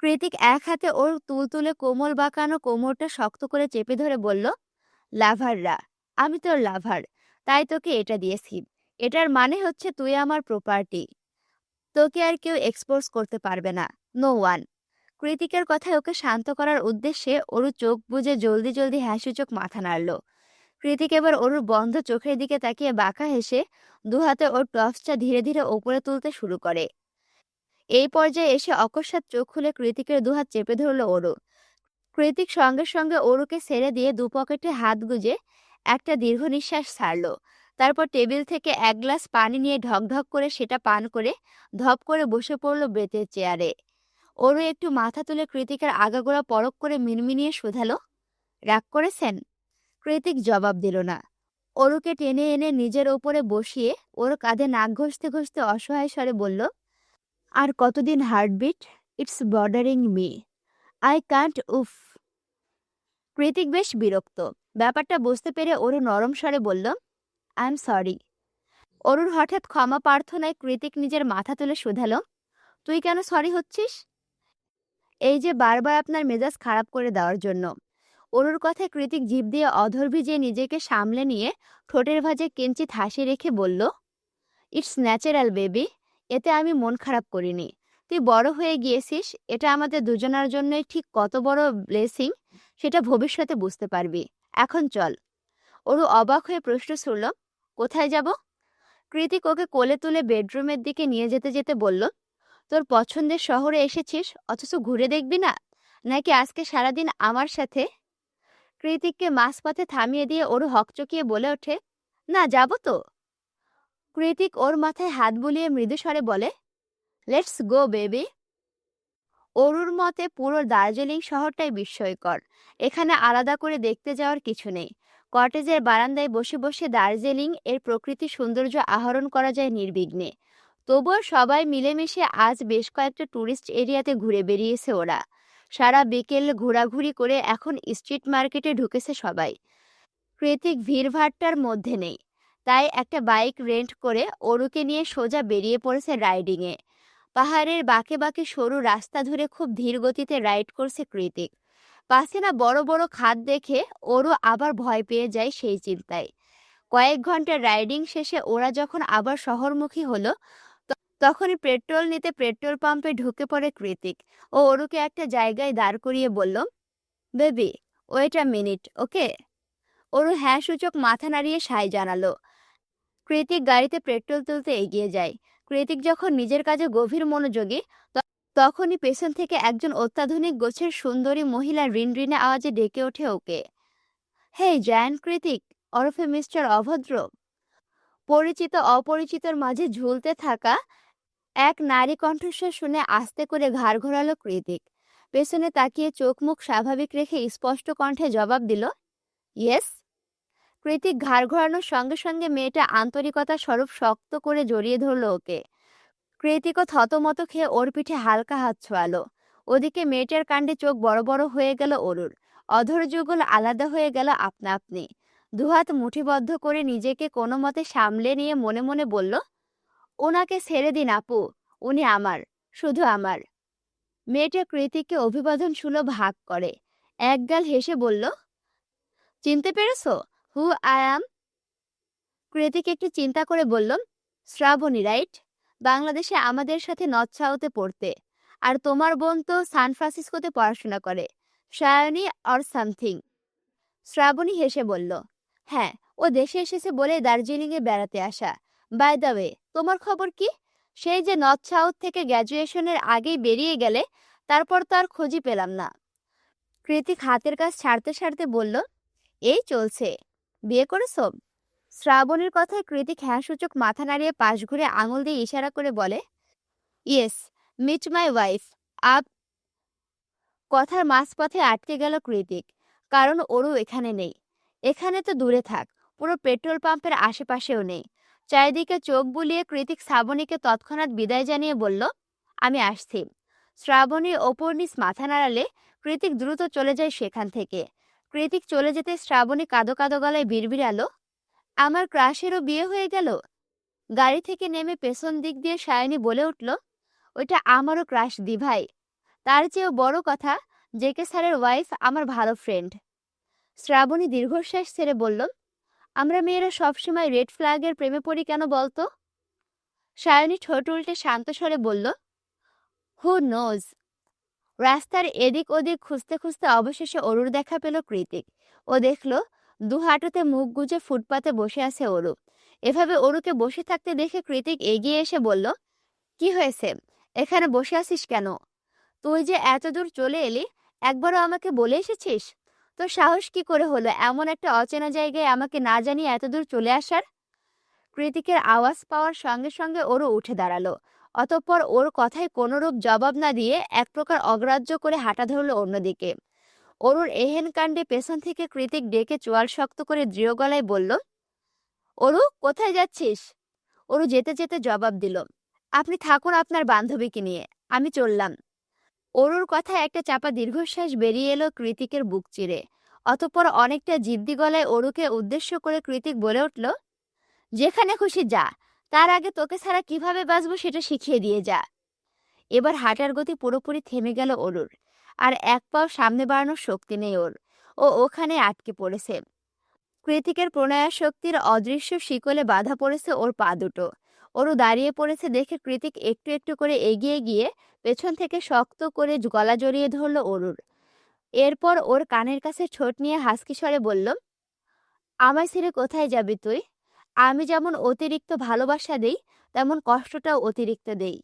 কৃতিক এক হাতে ওর তুলতুলে কোমল বাঁকানো কোমরটা শক্ত করে চেপে ধরে বলল, লাভাররা। আমি তোর লাভার, তাই তোকে এটা দিয়েছি। এটার মানে হচ্ছে তুই আমার প্রপার্টি। তোকে আর কেউ এক্সপোজ করতে পারবে না, নো ওয়ান। কৃতিকের কথায় ওকে শান্ত করার উদ্দেশ্যে অরু চোখ বুজে জলদি জলদি হ্যাঁসূচক মাথা নাড়ল। কৃতিক এবার অরুর বন্ধ চোখের দিকে তাকিয়ে বাঁকা হেসে দুহাতে ওর টপসটা ধীরে ধীরে ওপরে তুলতে শুরু করে। এই পর্যায়ে এসে অকস্মাৎ চোখ খুলে কৃতিকের দুহাত চেপে ধরল অরু। কৃতিক সঙ্গে সঙ্গে অরুকে ছেড়ে দিয়ে দু পকেটে হাত গুজে একটা দীর্ঘ নিঃশ্বাস ছাড়ল। তারপর টেবিল থেকে এক গ্লাস পানি নিয়ে ঢকঢক করে সেটা পান করে ধপ করে বসে পড়ল বেতের চেয়ারে। অরু একটু মাথা তুলে কৃতিকের আগাগোড়া পরক করে মিনমিনিয়ে শুধালো, রাগ করেছেন? কৃতিক জবাব দিল না। অরুকে টেনে এনে নিজের ওপরে বসিয়ে ওর কাঁধে নাক ঘষতে ঘষতে অসহায় স্বরে বলল, আর কতদিন heartbeat? It's bordering me, I can't উফ। কৃতিক বেশ বিরক্ত। ব্যাপারটা বুঝতে পেরে অরু নরম স্বরে বলল, আই এম সরি। অরুর হঠাৎ ক্ষমা প্রার্থনায় কৃতিক নিজের মাথা তুলে শুধালো, তুই কেন সরি হচ্ছিস? এই যে বারবার আপনার মেজাজ খারাপ করে দেওয়ার জন্য। অরুর কথায় কৃতিক জিভ দিয়ে অধর ভিজিয়ে নিজেকে সামলে নিয়ে ঠোঁটের ভাঁজে কিঞ্চিত হাসি রেখে বলল, ইটস ন্যাচারাল বেবি, এতে আমি মন খারাপ করিনি। তুই বড় হয়ে গিয়েছিস, এটা আমাদের দুজনার জন্যই ঠিক কত বড় ব্লেসিং সেটা ভবিষ্যতে বুঝতে পারবি। এখন চল। অরু অবাক হয়ে প্রশ্ন ছুড়ল, কোথায় যাব? কৃতিক ওকে কোলে তুলে বেডরুমের দিকে নিয়ে যেতে যেতে বলল, তোর পছন্দের শহরে এসেছিস অথচ ঘুরে দেখবি না, নাকি আজকে সারাদিন আমার সাথে? কৃতিককে মাঝপথে থামিয়ে দিয়ে অরু হকচকিয়ে বলে ওঠে, না, যাব তো। কৃতিক ওর মাথায় হাত বুলিয়ে মৃদু স্বরে বলে, লেটস গো বেবি। অরুর মতে পুরো দার্জিলিং শহরটাই বিস্ময়কর। এখানে আলাদা করে দেখতে যাওয়ার কিছু নেই। কটেজের বারান্দায় বসে বসে দার্জিলিং এর প্রকৃতি সৌন্দর্য আহরণ করা যায় নির্বিঘ্নে। তবুও সবাই মিলেমিশে আজ বেশ কয়েকটা ট্যুরিস্ট এরিয়াতে ঘুরে বেরিয়েছে ওরা। সারা বিকেল ঘোরাঘুরি করে এখন স্ট্রিট মার্কেটে ঢুকেছে সবাই। কৃতিক ভিড়ভাট্টার মধ্যে নেই, তাই একটা বাইক রেন্ট করে অরুকে নিয়ে সোজা বেরিয়ে পড়েছে রাইডিংয়ে। পাহাড়ের বাঁকে বাঁকে সরু রাস্তা ধরে খুব ধীর গতিতে রাইড করছে কৃতিক। পাশে না বড় বড় খাদ দেখে ওরও আবার ভয় পেয়ে যায় সেই চিন্তায়। কয়েক ঘন্টা রাইডিং শেষে ওরা যখন আবার শহরমুখী হলো, তখনই পেট্রোল নিতে পেট্রোল পাম্পে ঢুকে পড়ে কৃতিক ও অরুকে একটা জায়গায় দাঁড় করিয়ে বলল, বেবি, ওয়েট আ মিনিট, ওকে? অরু হ্যাঁ সূচক মাথা নাড়িয়ে সায় জানালো। কৃতিক গাড়িতে পেট্রোল তুলতে এগিয়ে যায়। কৃতিক যখন নিজের কাজে গভীর মনোযোগী, তখনই পেছন থেকে একজন অত্যাধুনিক গোছের সুন্দরী মহিলা রিনরিনে আওয়াজে ডেকে ওঠে ওকে, হেই জায়ান্ট কৃতিক, ওরফে মিস্টার অভদ্র। পরিচিত অপরিচিতর মাঝে ঝুলতে থাকা এক নারী কণ্ঠস্বর শুনে আস্তে করে ঘাড় ঘোরালো কৃতিক। পেছনে তাকিয়ে চোখ মুখ স্বাভাবিক রেখে স্পষ্ট কণ্ঠে জবাব দিল, ইয়েস। কৃতিক ঘাড় ঘোরানোর সঙ্গে সঙ্গে মেয়েটা আন্তরিকতা স্বরূপ শক্ত করে জড়িয়ে ধরল ওকে। কৃতিকও থতমত খেয়ে ওর পিঠে হালকা হাত ছোঁয়ালো। ওদিকে মেয়েটার কাণ্ডে চোখ বড় বড় হয়ে গেল অরুর। অধর যুগল আলাদা হয়ে গেল আপনা আপনি। দুহাত মুঠিবদ্ধ করে নিজেকে কোনো মতে সামলে নিয়ে মনে মনে বলল, ওনাকে ছেড়ে দিন আপু, উনি আমার, শুধু আমার। মেয়েটা কৃতিককে অভিবাদন সুলভ হাঁক করে। একগাল হেসে বলল, চিনতে পেরেছো হু আই অ্যাম? কৃতিক একটু চিন্তা করে বলল, শ্রাবণী রাইট? বাংলাদেশে আমাদের সাথে নর্থ সাউথে পড়তে। আর তোমার বোন তো সান ফ্রান্সিসকোতে পড়াশোনা করে, সায়নী অর সামথিং। শ্রাবণী হেসে বলল, হ্যাঁ, ও দেশে এসেছে বলে দার্জিলিংয়ে বেড়াতে আসা। বাই দ্য ওয়ে, তোমার খবর কি? সেই যে নর্থ সাউথ থেকে গ্র্যাজুয়েশনের আগেই বেরিয়ে গেলে, তারপর তো আর খোঁজই পেলাম না। কৃতিক হাতের কাজ ছাড়তে ছাড়তে বলল, এই চলছে। বিয়ে করেছো? শ্রাবণীর কথায় কৃতিক হ্যাঁসূচক মাথা নাড়িয়ে পাশ ঘুরে আঙুল দিয়ে ইশারা করে বলে, ইয়েস, মিট মাই ওয়াইফ আপ। কথার মাঝপথে আটকে গেল কৃতিক, কারণ ওরও এখানে নেই। এখানে তো দূরে থাক, পুরো পেট্রোল পাম্পের আশেপাশেও নেই। চারিদিকে চোখ বুলিয়ে কৃতিক শ্রাবণীকে তৎক্ষণাৎ বিদায় জানিয়ে বলল, আমি আসছি। শ্রাবণীর ওপর নিচ মাথা নাড়ালে কৃতিক দ্রুত চলে যায় সেখান থেকে। কৃতিক চলে যেতে শ্রাবণী কাঁদো কাঁদো গলায় বিড়বিড়ালো, আমার ক্রাশেরও বিয়ে হয়ে গেল। গাড়ি থেকে নেমে পেছন দিক দিয়ে সায়নী বলে উঠল, ওইটা আমারও ক্রাশ দি ভাই। তার চেয়েও বড় কথা, জেকে স্যারের ওয়াইফ আমার ভালো ফ্রেন্ড। শ্রাবণী দীর্ঘশ্বাস ছেড়ে বলল, আমরা মেয়েরা সবসময় রেড ফ্ল্যাগের প্রেমে পড়ি কেন বলতো? সায়নী ঠোঁট উল্টে শান্ত স্বরে বলল, হু নোজ। রাস্তার এদিক ওদিক খুঁজতে খুঁজতে অবশেষে অরুর দেখা পেল কৃতিক। ও দেখল দু হাঁটুতে মুখ গুজে ফুটপাতে বসে আছে অরু। এভাবে অরুকে বসে থাকতে দেখে কৃতিক এগিয়ে এসে বলল, কি হয়েছে, এখানে বসে আছিস কেন? তুই যে এত দূর চলে এলি, একবারও আমাকে বলে এসেছিস? তোর সাহস কি করে হলো এমন একটা অচেনা জায়গায় আমাকে না জানিয়ে এত দূর চলে আসার? কৃতিকের আওয়াজ পাওয়ার সঙ্গে সঙ্গে ওরও উঠে দাঁড়ালো। অতঃপর ওর কথায় কোনরূপ জবাব না দিয়ে এক প্রকার অগ্রাহ্য করে হাঁটা ধরলো অন্যদিকে। অরুর এহেন কাণ্ডে পেছন থেকে কৃতিক ডেকে চোয়াল শক্ত করে দৃঢ় গলায় বলল, অরু, কোথায় যাচ্ছিস? অরু যেতে যেতে জবাব দিল, আপনি থাকুন আপনার বান্ধবীকে নিয়ে, আমি চললাম। অরুর কথায় একটা চাপা দীর্ঘশ্বাস বেরিয়ে এলো কৃতিকের বুক চিরে। অতঃপর অনেকটা জিদ্দি গলায় অরুকে উদ্দেশ্য করে কৃতিক বলে উঠল, যেখানে খুশি যা, তার আগে তোকে ছাড়া কিভাবে বাঁচবো সেটা শিখিয়ে দিয়ে যা। এবার হাঁটার গতি পুরোপুরি থেমে গেল অরুর। আর এক পাও সামনে বাড়ানোর শক্তি নেই ওর। ও ওখানে আটকে পড়েছে। কৃতিকের প্রণয়াশক্তির অদৃশ্য শিকলে বাধা পড়েছে ওর পা দুটো। অরু দাঁড়িয়ে পড়েছে দেখে কৃতিক একটু একটু করে এগিয়ে গিয়ে পেছন থেকে শক্ত করে গলা জড়িয়ে ধরল অরুর। এরপর ওর কানের কাছে ঠোঁট নিয়ে হাসকি স্বরে বলল, আমায় ছেড়ে কোথায় যাবি তুই? আমি যেমন অতিরিক্ত ভালোবাসা দেই, তেমন কষ্টটাও অতিরিক্ত দেই।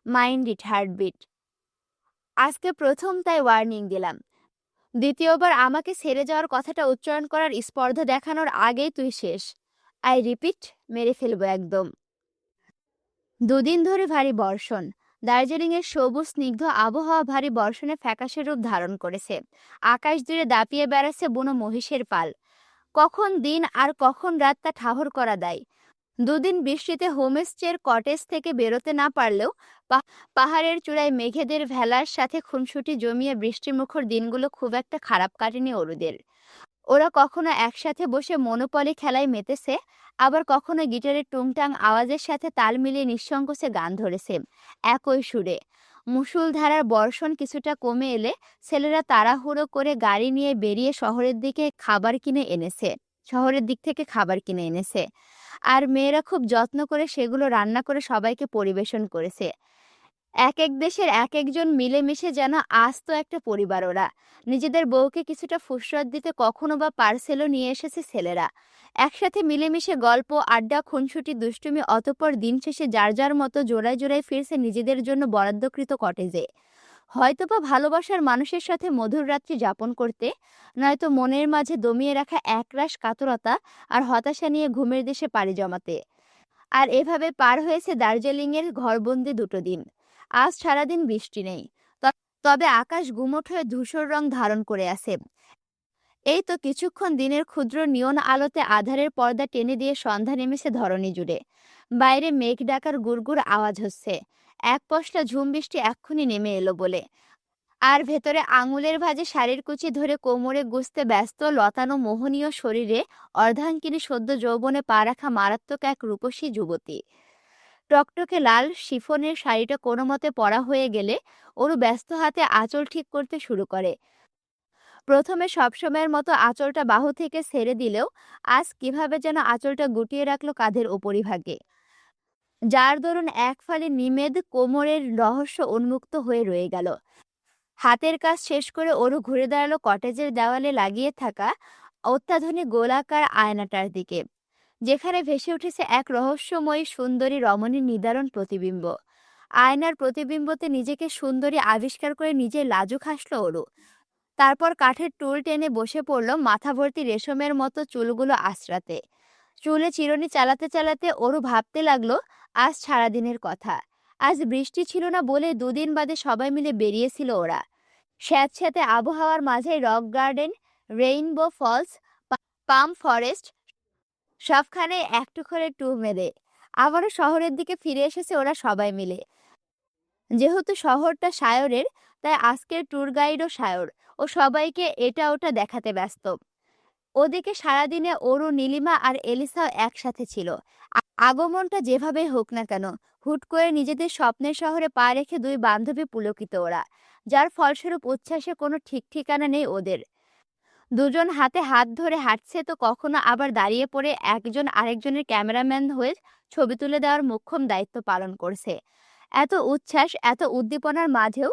Mind it, heartbeat. আজকে প্রথম তাই ওয়ার্নিং দিলাম। দ্বিতীয়বার আমাকে ছেড়ে যাওয়ার কথাটা উচ্চারণ করার স্পর্ধা দেখানোর আগেই তুই শেষ। আই রিপিট, মেরে ফেলবো একদম। দুদিন ধরে ভারী বর্ষণ। দার্জিলিংয়ের সবুজ স্নিগ্ধ আবহাওয়া ভারী বর্ষণে ফ্যাকাশে রূপ ধারণ করেছে। আকাশ জুড়ে দাপিয়ে বেড়াচ্ছে বুনো মহিষের পাল। কখন দিন আর কখন রাত তা ঠাহর করা দেয়। দুদিন বৃষ্টিতে হোমস্টের কটেজ থেকে বেরোতে না পারলেও পাহাড়ের চূড়ায় মেঘেদের ভেলার সাথে খুনসুটি জমিয়ে বৃষ্টিমুখর দিনগুলো খুব একটা খারাপ কাটেনি অরুদের। ওরা কখনো একসাথে বসে মনোপলি খেলায় মেতেছে, আবার কখনো গিটারের টুংটাং আওয়াজের সাথে তাল মিলিয়ে নিঃসংকোচে গান ধরেছে একই সুরে। মুষলধারার বর্ষণ কিছুটা কমে এলে ছেলেরা তাড়াহুড়ো করে গাড়ি নিয়ে বেরিয়ে শহরের দিক থেকে খাবার কিনে এনেছে। আর মেয়েরা খুব যত্ন করে সেগুলো রান্না করে সবাইকে পরিবেশন করেছে। এক এক দেশের এক একজন মিলেমিশে যেন আস্ত একটা পরিবার ওরা। নিজেদের বউকে কিছুটা ফুসরত দিতে কখনো বা পার্সেলও নিয়ে এসেছে ছেলেরা। একসাথে মিলেমিশে গল্প, আড্ডা, খুনসুটি, দুষ্টুমি, অতঃপর দিন শেষে যার যার মতো জোড়ায় জোড়ায় ফিরছে নিজেদের জন্য বরাদ্দকৃত কটেজে। হয়তোবা ভালোবাসার মানুষের সাথে মধুর রাত্রি যাপন করতে, নয়তো মনের মাঝে দমিয়ে রাখা একরাশ কাতরতা আর হতাশা নিয়ে ঘুমের দেশে পাড়ি জমাতে। আর এভাবে পার হয়েছে দার্জিলিংয়ের ঘরবন্দি দুটো দিন। আজ সারাদিন বৃষ্টি নেই, তবে আকাশ গুমোট হয়ে ধূসর রং ধারণ করে আছে। এই তো কিছুক্ষণ দিনের ক্ষুদ্র নিয়ন আলোতে আঁধারের পর্দা টেনে দিয়ে সন্ধ্যা নেমেছে ধরণী জুড়ে। বাইরে মেঘ ডাকার গুড়গুড় আওয়াজ হচ্ছে, এক পশলা ঝুম বৃষ্টি এক্ষুনি নেমে এলো বলে। আর ভেতরে আঙুলের ভাঁজে শাড়ির কুচি ধরে কোমরে গুজতে ব্যস্ত লতানো মোহনীয় শরীরে অর্ধাঙ্গিনী সদ্য যৌবনে পা রাখা মারাত্মক এক রূপসী যুবতী। টকটকে লাল শিফনের শাড়িটা কোনো মতে পরা হয়ে গেলে ওরু ব্যস্ত হাতে আঁচল ঠিক করতে শুরু করে। প্রথমে সবসময়ের মতো আঁচলটা বাহু থেকে ছেড়ে দিলেও আজ কিভাবে যেন আঁচলটা গুটিয়ে রাখলো কাঁধের উপরিভাগে, যার দরুন এক ফালি নিমেদ কোমরের রহস্য উন্মুক্ত হয়ে রয়ে গেল। হাতের কাজ শেষ করে ওরু ঘুরে দাঁড়ালো কটেজের দেওয়ালে লাগিয়ে থাকা অত্যাধুনিক গোলাকার আয়নাটার দিকে, যেখানে ভেসে উঠেছে এক রহস্যময়ী সুন্দরী রমণীর নিদারুণ প্রতিবিম্ব। আয়নার প্রতিবিম্বতে নিজেকে সুন্দরী আবিষ্কার করে নিজে লাজুক হাসল ওরু। তারপর কাঠের টুল টেনে বসে পড়ল মাথা ভর্তি রেশমের মতো চুলগুলো আঁচড়াতে। চুলে চিরুনি চালাতে চালাতে ওরু ভাবতে লাগলো আজ সারাদিনের কথা। আজ বৃষ্টি ছিল না বলে দুদিন বাদে সবাই মিলে বেরিয়েছিল ওরা। স্যাঁতস্যাঁতে আবহাওয়ার মাঝে রক গার্ডেন, রেইনবো ফলস, পাম ফরেস্ট সবখানে একটু করে ট্যুর মেরে আবারও শহরের দিকে ফিরে এসেছে ওরা সবাই মিলে। যেহেতু শহরটা সায়রের, তাই আজকের ট্যুর গাইডও সায়র। ও সবাইকে এটা ওটা দেখাতে ব্যস্ত। ওদিকে সারাদিনে ওরু, নীলিমা আর এলিসাও একসাথে ছিল। আগমনটা যেভাবে হোক না কেন, হুট করে নিজেদের স্বপ্নের শহরে পা রেখে দুই বান্ধবী পুলকিত ওরা, যার ফলস্বরূপ উচ্ছ্বাসে কোনো ঠিক ঠিকানা নেই ওদের। দুজন হাতে হাত ধরে হাঁটছে, তো কখনো আবার দাঁড়িয়ে পড়ে একজন আরেকজনের ক্যামেরাম্যান হয়ে ছবি তুলে দেওয়ার মোক্ষম দায়িত্ব পালন করছে। এত উচ্ছ্বাস, এত উদ্দীপনার মাঝেও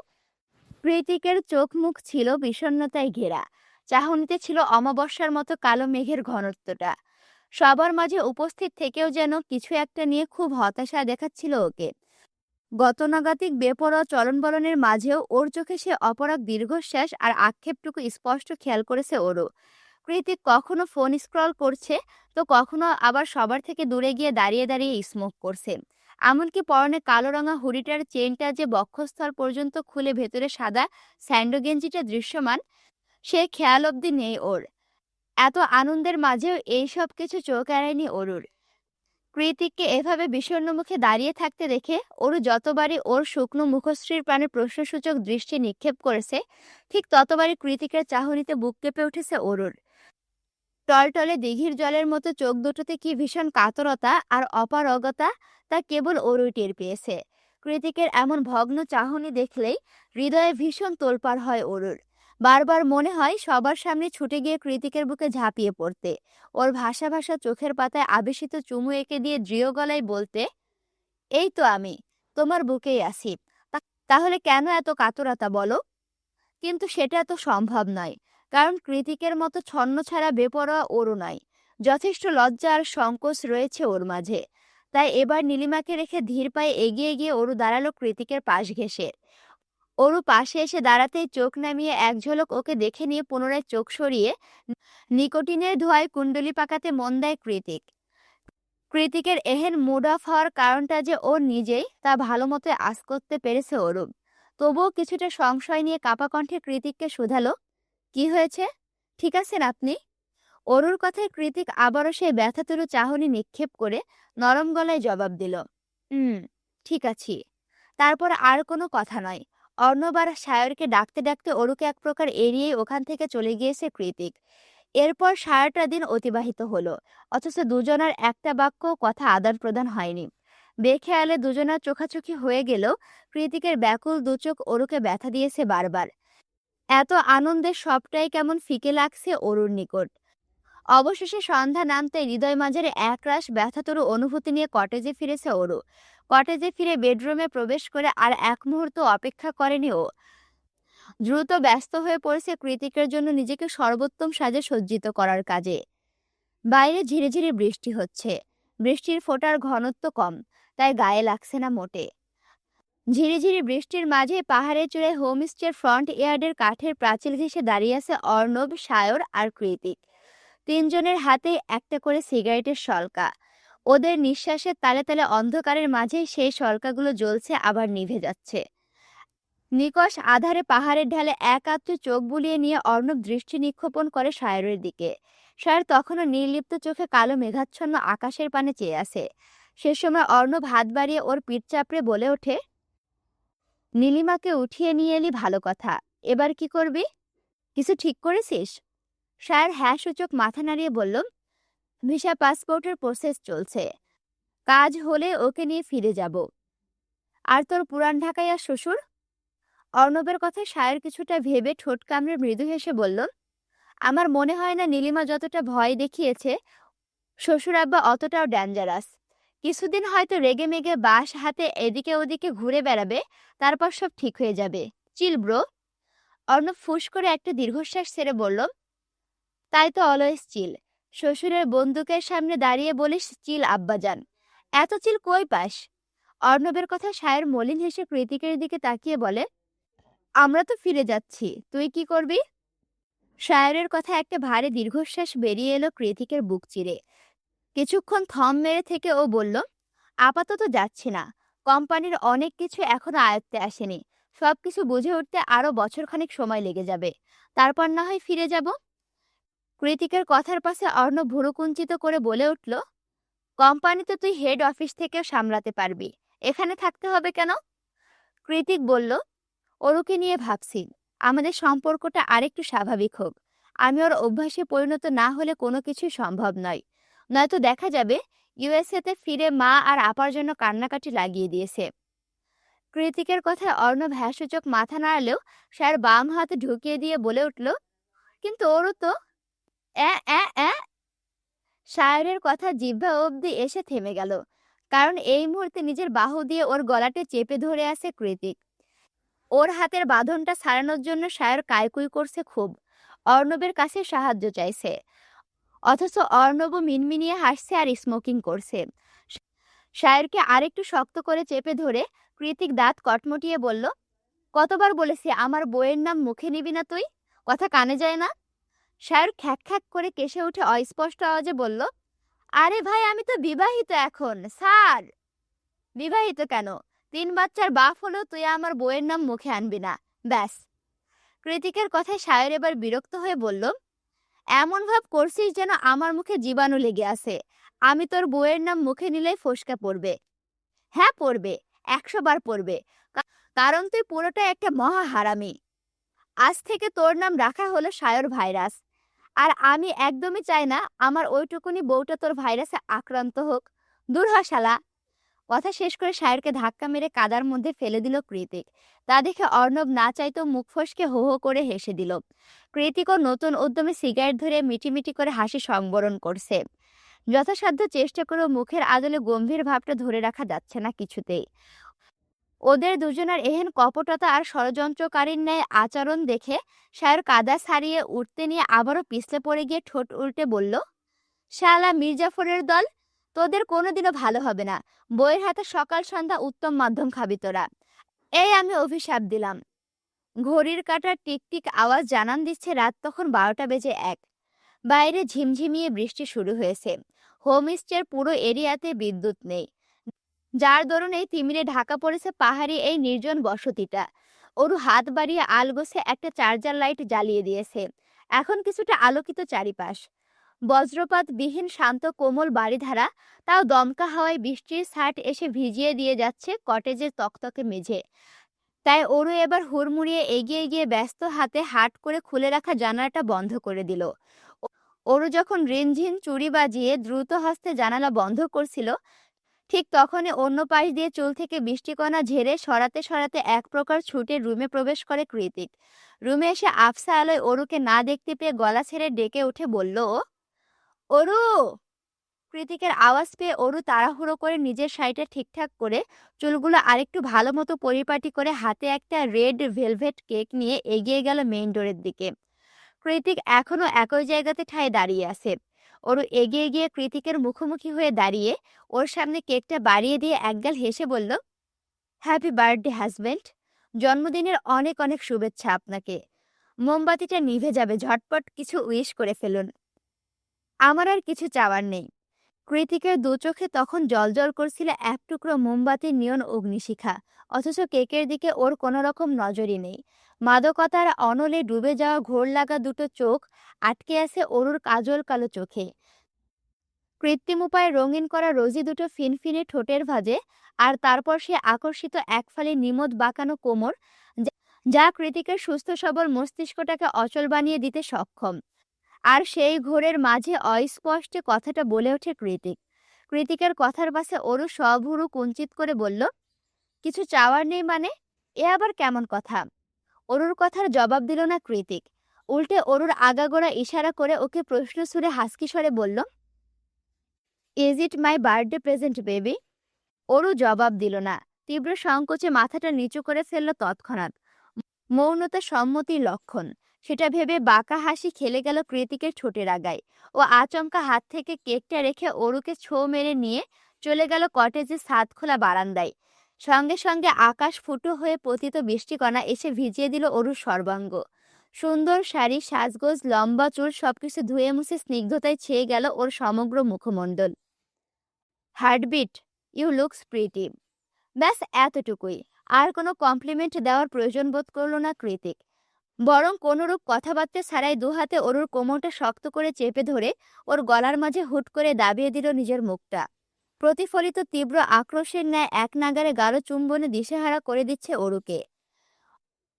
কৃতিকের চোখ মুখ ছিল বিষণ্ণতায় ঘেরা। চাহনিতে ছিল অমাবস্যার মতো কালো মেঘের ঘনত্বটা। সবার মাঝে উপস্থিত থেকেও যেন কিছু একটা নিয়ে খুব হতাশা দেখাচ্ছিল ওকে। গতানুগতিক বেপরোয়া চলন-বলনের মাঝেও ওর চোখে সে অপরাগ দীর্ঘশ্বাস আর আক্ষেপটুকু স্পষ্ট খেয়াল করেছে ওরও। কৃতিক কখনো ফোন স্ক্রল করছে, তো কখনো আবার সবার থেকে দূরে গিয়ে দাঁড়িয়ে দাঁড়িয়ে স্মোক করছে। এমনকি পরনে কালো রঙা হুডিটার চেনটা যে বক্ষস্থল পর্যন্ত খুলে ভেতরে সাদা স্যান্ডো গেঞ্জিটা দৃশ্যমান, সে খেয়াল অবধি নেই ওর। এত আনন্দের মাঝেও এইসব কিছু চোখ এড়ায়নি অরুর। কৃতিককে এভাবে বিষণ্ণ মুখে দাঁড়িয়ে থাকতে দেখে অরু যতবারই ওর শুকনো মুখশ্রীর প্রাণে প্রশ্নসূচক দৃষ্টি নিক্ষেপ করেছে, ঠিক ততবারই কৃতিকের চাহনিতে বুক কেঁপে উঠেছে অরুর। টলটলে দিঘির জলের মতো চোখ দুটোতে কি ভীষণ কাতরতা আর অপারগতা, তা কেবল অরুই টের পেয়েছে। কৃতিকের এমন ভগ্ন চাহনি দেখলেই হৃদয়ে ভীষণ তোলপাড় হয় অরুর। বারবার মনে হয় সবার সামনে ছুটে গিয়ে কৃতিকের বুকে ঝাঁপিয়ে পড়তে, ওর ভাষা ভাষা চোখের পাতায় আবেশিত চুমু এঁকে দিয়ে দৃঢ় গলায় বলতে, এই তো আমি তোমার বুকেই আছি। তাহলে কেন এত কাতরতা বলো? কিন্তু সেটা তো সম্ভব নয়, কারণ কৃতিকের মতো ছন্নছাড়া বেপরোয়া ওরও নয়। যথেষ্ট লজ্জা আর সংকোচ রয়েছে ওর মাঝে। তাই এবার নীলিমাকে রেখে ধীর পায়ে এগিয়ে গিয়ে অরু দাঁড়ালো কৃতিকের পাশ ঘেঁষে। অরু পাশে এসে দাঁড়াতেই চোখ নামিয়ে এক ঝলক ওকে দেখে নিয়ে পুনরায় চোখ সরিয়ে নিকোটিনের ধোঁয়ায় কুণ্ডলি পাকাতে মন দেয় কৃতিক। কৃতিকের এহেন মুড অফ হওয়ার কারণটা যে ও নিজেই, তা ভালো মতো আঁচ করতে পেরেছে অরু। তবুও কিছুটা সংশয় নিয়ে কাপা কণ্ঠে কৃতিককে শুধালো, কি হয়েছে, ঠিক আছেন আপনি? অরুর কথায় কৃতিক আবারও সেই ব্যথাতুর চাহনি নিক্ষেপ করে নরম গলায় জবাব দিল, ঠিক আছি। তারপর আর কোনো কথা নয়। অর্ণব আর সায়রকে ডাকতে ডাকতে অরুকে এক প্রকার এড়িয়েই ওখান থেকে চলে গিয়েছে কৃতিক। এরপর সারাটা দিন অতিবাহিত হলো, অথচ দুজনার একটা বাক্য কথা আদান প্রদান হয়নি। বেখেয়ালে দুজনার চোখাচোখি হয়ে গেলেও কৃতিকের ব্যাকুল দুচোখ অরুকে ব্যথা দিয়েছে বারবার। এত আনন্দের সবটাই কেমন ফিকে লাগছে অরুর নিকট। অবশেষে সন্ধ্যা নামতে হৃদয় মাঝের একরাশ ব্যথাতরু অনুভূতি নিয়ে কটেজে ফিরেছে অরু। কটেজে ফিরে বেডরুমে প্রবেশ করে আর এক মুহূর্ত অপেক্ষা করেনি ও। দ্রুত ব্যস্ত হয়ে পড়েছে কৃতিকের জন্য নিজেকে সর্বোত্তম সাজে সজ্জিত করার কাজে। বাইরে ঝিরিঝিরি বৃষ্টি হচ্ছে। বৃষ্টির ফোঁটার ঘনত্ব কম, তাই গায়ে লাগছে না মোটে। ঝিরিঝিরি বৃষ্টির মাঝে পাহাড়ের চূড়ায় হোমস্টের ফ্রন্ট ইয়ার্ডের কাঠের প্রাচীর ঘেঁষে দাঁড়িয়ে আছে অর্ণব, সায়র আর কৃতিক। তিনজনের হাতে একটা করে সিগারেটের শলকা। ওদের নিঃশ্বাসের তালে তালে অন্ধকারের মাঝে সেই শলকাগুলো জ্বলছে আবার নিভে যাচ্ছে। নিকষ আধারে পাহাড়ের ঢালে একাত্রে চোখ বুলিয়ে নিয়ে অর্ণব দৃষ্টি নিক্ষেপণ করে সায়রের দিকে। সায়র তখনও নির্লিপ্ত চোখে কালো মেঘাচ্ছন্ন আকাশের পানে চেয়ে আছে। সে সময় অর্ণব হাত বাড়িয়ে ওর পিঠ চাপড়ে বলে ওঠে, নীলিমাকে উঠিয়ে নিয়ে এলি ভালো কথা, এবার কি করবি? কিছু ঠিক করেছিস? সায়র হ্যাঁ সূচক মাথা নাড়িয়ে বলল, ভিসা পাসপোর্টের প্রসেস চলছে, কাজ হলে ওকে নিয়ে ফিরে যাব। আর তোর পুরান ঢাকাইয়া শ্বশুর? অর্ণবের কথায় সায়র কিছুটা ভেবে ঠোঁট কামড়ে মৃদু হেসে বলল, আমার মনে হয় না নীলিমা যতটা ভয় দেখিয়েছে শ্বশুর আব্বা অতটাও ডেঞ্জারাস। কিছুদিন হয়তো রেগে মেগে বাঁশ হাতে এদিকে ওদিকে ঘুরে বেড়াবে, তারপর সব ঠিক হয়ে যাবে। চিল ব্রো। অর্ণব ফুস করে একটা দীর্ঘশ্বাস ছেড়ে বলল, তাই তো অলওয়েজ চিল। শ্বশুরের বন্দুকের সামনে দাঁড়িয়ে বলিস চিল আব্বাজান। এত চিল কই পাস? অর্ণবের কথা সায়র মলিন হেসে কৃতিকের দিকে তাকিয়ে বলে, আমরা তো ফিরে যাচ্ছি, তুই কি করবি? সায়রের কথা একটা ভারী দীর্ঘশ্বাস বেরিয়ে এলো কৃতিকের বুক চিরে। কিছুক্ষণ থম মেরে থেকে ও বলল, আপাতত যাচ্ছি না। কোম্পানির অনেক কিছু এখনো আয়ত্তে আসেনি। সবকিছু বুঝে উঠতে আরো বছরখানেক সময় লেগে যাবে। তারপর না হয় ফিরে যাব। কৃতিকের কথার পাশে অর্ণব ভুরুকুঞ্চিত করে বলে উঠল, কোম্পানি তো তুই হেড অফিস থেকেও সামলাতে পারবি, এখানে থাকতে হবে কেন? কৃতিক বলল, ওরুকে নিয়ে ভাবছি, আমাদের সম্পর্কটা আরেকটু স্বাভাবিক হোক। আমি ওর অভ্যাসে পরিণত না হলে কোনো কিছুই সম্ভব নয়। নয়তো দেখা যাবে ইউএসএতে ফিরে মা আর আপার জন্য কান্নাকাটি লাগিয়ে দিয়েছে। কৃতিকের কথায় অর্ণব হ্যাসূচক মাথা নাড়ালেও স্যার বাম হাতে ঢুকিয়ে দিয়ে বলে উঠল, কিন্তু ওরও তো অ্যা অ্যা অ্যা। শায়রের কথা জিহ্বা অবধি এসে থেমে গেল, কারণ এই মুহূর্তে নিজের বাহু দিয়ে ওর গলাটে চেপে ধরে আছে কৃতিক। ওর হাতের বাঁধনটা ছাড়ানোর জন্য শায়র কায়কুই করছে খুব, অর্ণবের কাছে সাহায্য চাইছে। অথচ অর্ণবও মিনমিনিয়ে হাসছে আর স্মোকিং করছে। শায়রকে আরেকটু শক্ত করে চেপে ধরে কৃতিক দাঁত কটমটিয়ে বলল, কতবার বলেছি আমার বইয়ের নাম মুখে নিবি না তুই? কথা কানে যায় না? শায়র খ্যাক খ্যাক করে কেসে উঠে অস্পষ্ট আওয়াজে বলল, আরে ভাই আমি তো বিবাহিত এখন স্যার। বিবাহিত কেন? 3 বাচ্চার বাপ হলেও তুই আমার বইয়ের নাম মুখে আনবি না, ব্যাস। কৃতিকের কথায় শায়র এবার বিরক্ত হয়ে বলল, এমন ভাব করছিস যেন আমার মুখে জীবাণু লেগে আছে। আমি তোর বইয়ের নাম মুখে নিলেই ফোসকা পড়বে। হ্যাঁ পড়বে, 100 বার পড়বে, কারণ তুই পুরোটা একটা মহা হারামি। আজ থেকে তোর নাম রাখা হলো শায়র ভাইরাস। আর আমি একদমই চাই না আমার ওইটুকুনি বউটা তোর ভাইরাসে আক্রান্ত হোক। দূর হ শালা। কথা শেষ করে শায়রকে ধাক্কা মেরে কাদার মধ্যে ফেলে দিল কৃতিক। তা দেখে অর্ণব না চাইতেও মুখ ফসকে হো হো করে হেসে দিল। কৃতিকও নতুন উদ্যমে সিগারেট ধরে মিটিমিটি করে হাসি সংবরণ করছে। যথাসাধ্য চেষ্টা করেও মুখের আদলে গম্ভীর ভাবটা ধরে রাখা যাচ্ছে না কিছুতেই। ওদের দুজনের এহেন কপটতা আর ষড়যন্ত্রকারীর ন্যায় আচরণ দেখে শায়র কাদা ছাড়িয়ে উঠতে নিয়ে আবারও পিছলে পড়ে গিয়ে ঠোঁট উল্টে বলল, শালা মির্জাফরের দল, তোদের কোনোদিনও ভালো হবে না। বইয়ের হাতে সকাল সন্ধ্যা উত্তম মাধ্যম খাবি তোরা। এই আমি অভিশাপ দিলাম। ঘড়ির কাঁটার টিকটিক আওয়াজ জানান দিচ্ছে রাত তখন 12টা বেজে 1। বাইরে ঝিমঝিমিয়ে বৃষ্টি শুরু হয়েছে। হোমস্টের পুরো এরিয়াতে বিদ্যুৎ নেই, যার দরুন তিমিরে ঢাকা পড়েছে পাহাড়ি এই নির্জন বসতিটা। ওরু হাত বাড়িয়ে আলগোছে একটা চার্জার লাইট জ্বালিয়ে দিয়েছে। এখন কিছুটা আলোকিত চারিপাশ। বজ্রপাতবিহীন শান্ত কোমল বাড়িধারা, তাও দমকা হাওয়ায় বৃষ্টির ছাট এসে ভিজিয়ে দিয়ে যাচ্ছে কটেজের তকতকে মেঝে। তাই ওরু এবার হুড়মুড়িয়ে এগিয়ে গিয়ে ব্যস্ত হাতে হাট করে খুলে রাখা জানালাটা বন্ধ করে দিল। ওরু যখন রিনঝিন চুরি বাজিয়ে দ্রুত হস্তে জানালা বন্ধ করছিল, ঠিক তখনই অন্য পাশ দিয়ে চুল থেকে বৃষ্টিকণা ঝেড়ে সরাতে সরাতে এক প্রকার ছুটে রুমে প্রবেশ করে কৃতিক। রুমে এসে আফসা আলোয় অরুকে না দেখতে পেয়ে গলা ছেড়ে ডেকে উঠে বলল, অরু। কৃতিকের আওয়াজ পেয়ে অরু তাড়াহুড়ো করে নিজের শাড়িটা ঠিকঠাক করে চুলগুলো আরেকটু ভালো মতো পরিপাটি করে হাতে একটা রেড ভেলভেট কেক নিয়ে এগিয়ে গেল মেইন ডোরের দিকে। কৃতিক এখনো একই জায়গাতে ঠায় দাঁড়িয়ে আছে। অরু এগিয়ে গিয়ে কৃতিকের মুখোমুখি হয়ে দাঁড়িয়ে ওর সামনে কেকটা বাড়িয়ে দিয়ে একগাল হেসে বলল, হ্যাপি বার্থডে হাজব্যান্ড। জন্মদিনের অনেক অনেক শুভেচ্ছা আপনাকে। মোমবাতিটা নিভে যাবে, ঝটপট কিছু উইশ করে ফেলুন। আমার আর কিছু চাওয়ার নেই। কৃতিকের দু চোখে তখন জ্বলজ্বল করছিল এক টুকরো মোমবাতির নিয়ন অগ্নিশিখা, অথচ কেকের দিকে ওর কোনো রকম নজরই নেই। মাদকতার অনলে ডুবে যাওয়া ঘোর লাগা দুটো চোখ আটকে আছে অরুর কাজল কালো চোখে। কৃত্রিম উপায়ে রঙিন করা রোজি দুটো ফিনফিনে ঠোঁটের ভাঁজে, আর তারপর সে আকর্ষিত এক ফালি নিমদ বাঁকানো কোমর, যা কৃতিকের সুস্থ সবল মস্তিষ্কটাকে অচল বানিয়ে দিতে সক্ষম। আর সেই ঘোরের মাঝে অস্পষ্টে কথাটা বলে ওঠে কৃতিক। কৃতিকের কথার পাশে অরু সভুরু কুঞ্চিত করে বলল, কিছু চাওয়ার নেই মানে? এ আবার কেমন কথা? অরুর কথার জবাব দিল না কৃতিক, উল্টে অরুর আগাগোড়া ইশারা করে ওকে প্রশ্ন সুরে হাসকি স্বরে বলল, is it my birthday present baby? Aru জবাব দিল না, তীব্র সংকোচে মাথাটা নিচু করে ফেলল তৎক্ষণাৎ। মৌনতা সম্মতির লক্ষণ, সেটা ভেবে বাঁকা হাসি খেলে গেল কৃতিকের ঠোঁটের আগায়। ও আচমকা হাত থেকে কেকটা রেখে অরুকে ছো মেরে নিয়ে চলে গেল কটেজের ছাদ খোলা বারান্দায়। সঙ্গে সঙ্গে আকাশ ফুটো হয়ে পতিত বৃষ্টিকণা এসে ভিজিয়ে দিল অরুর সর্বাঙ্গ। সুন্দর শাড়ি, সাজগোজ, লম্বা চুল সবকিছু ধুয়ে মুছে স্নিগ্ধতায় ছেয়ে গেল ওর সমগ্র মুখমণ্ডল। Heartbeat, you looks pretty. ব্যাস এতটুকুই। আর কোনো কমপ্লিমেন্ট দেওয়ার প্রয়োজন বোধ করল না কৃতিক, বরং কোনোরূপ কথাবার্তা ছাড়াই দুহাতে অরুর কোমরটা শক্ত করে চেপে ধরে ওর গলার মাঝে হুট করে দাবিয়ে দিল নিজের মুখটা। প্রতিফলিত তীব্র আক্রোশের ন্যায় এক নাগারে গাঢ় চুম্বনে দিশেহারা করে দিচ্ছে অরুকে।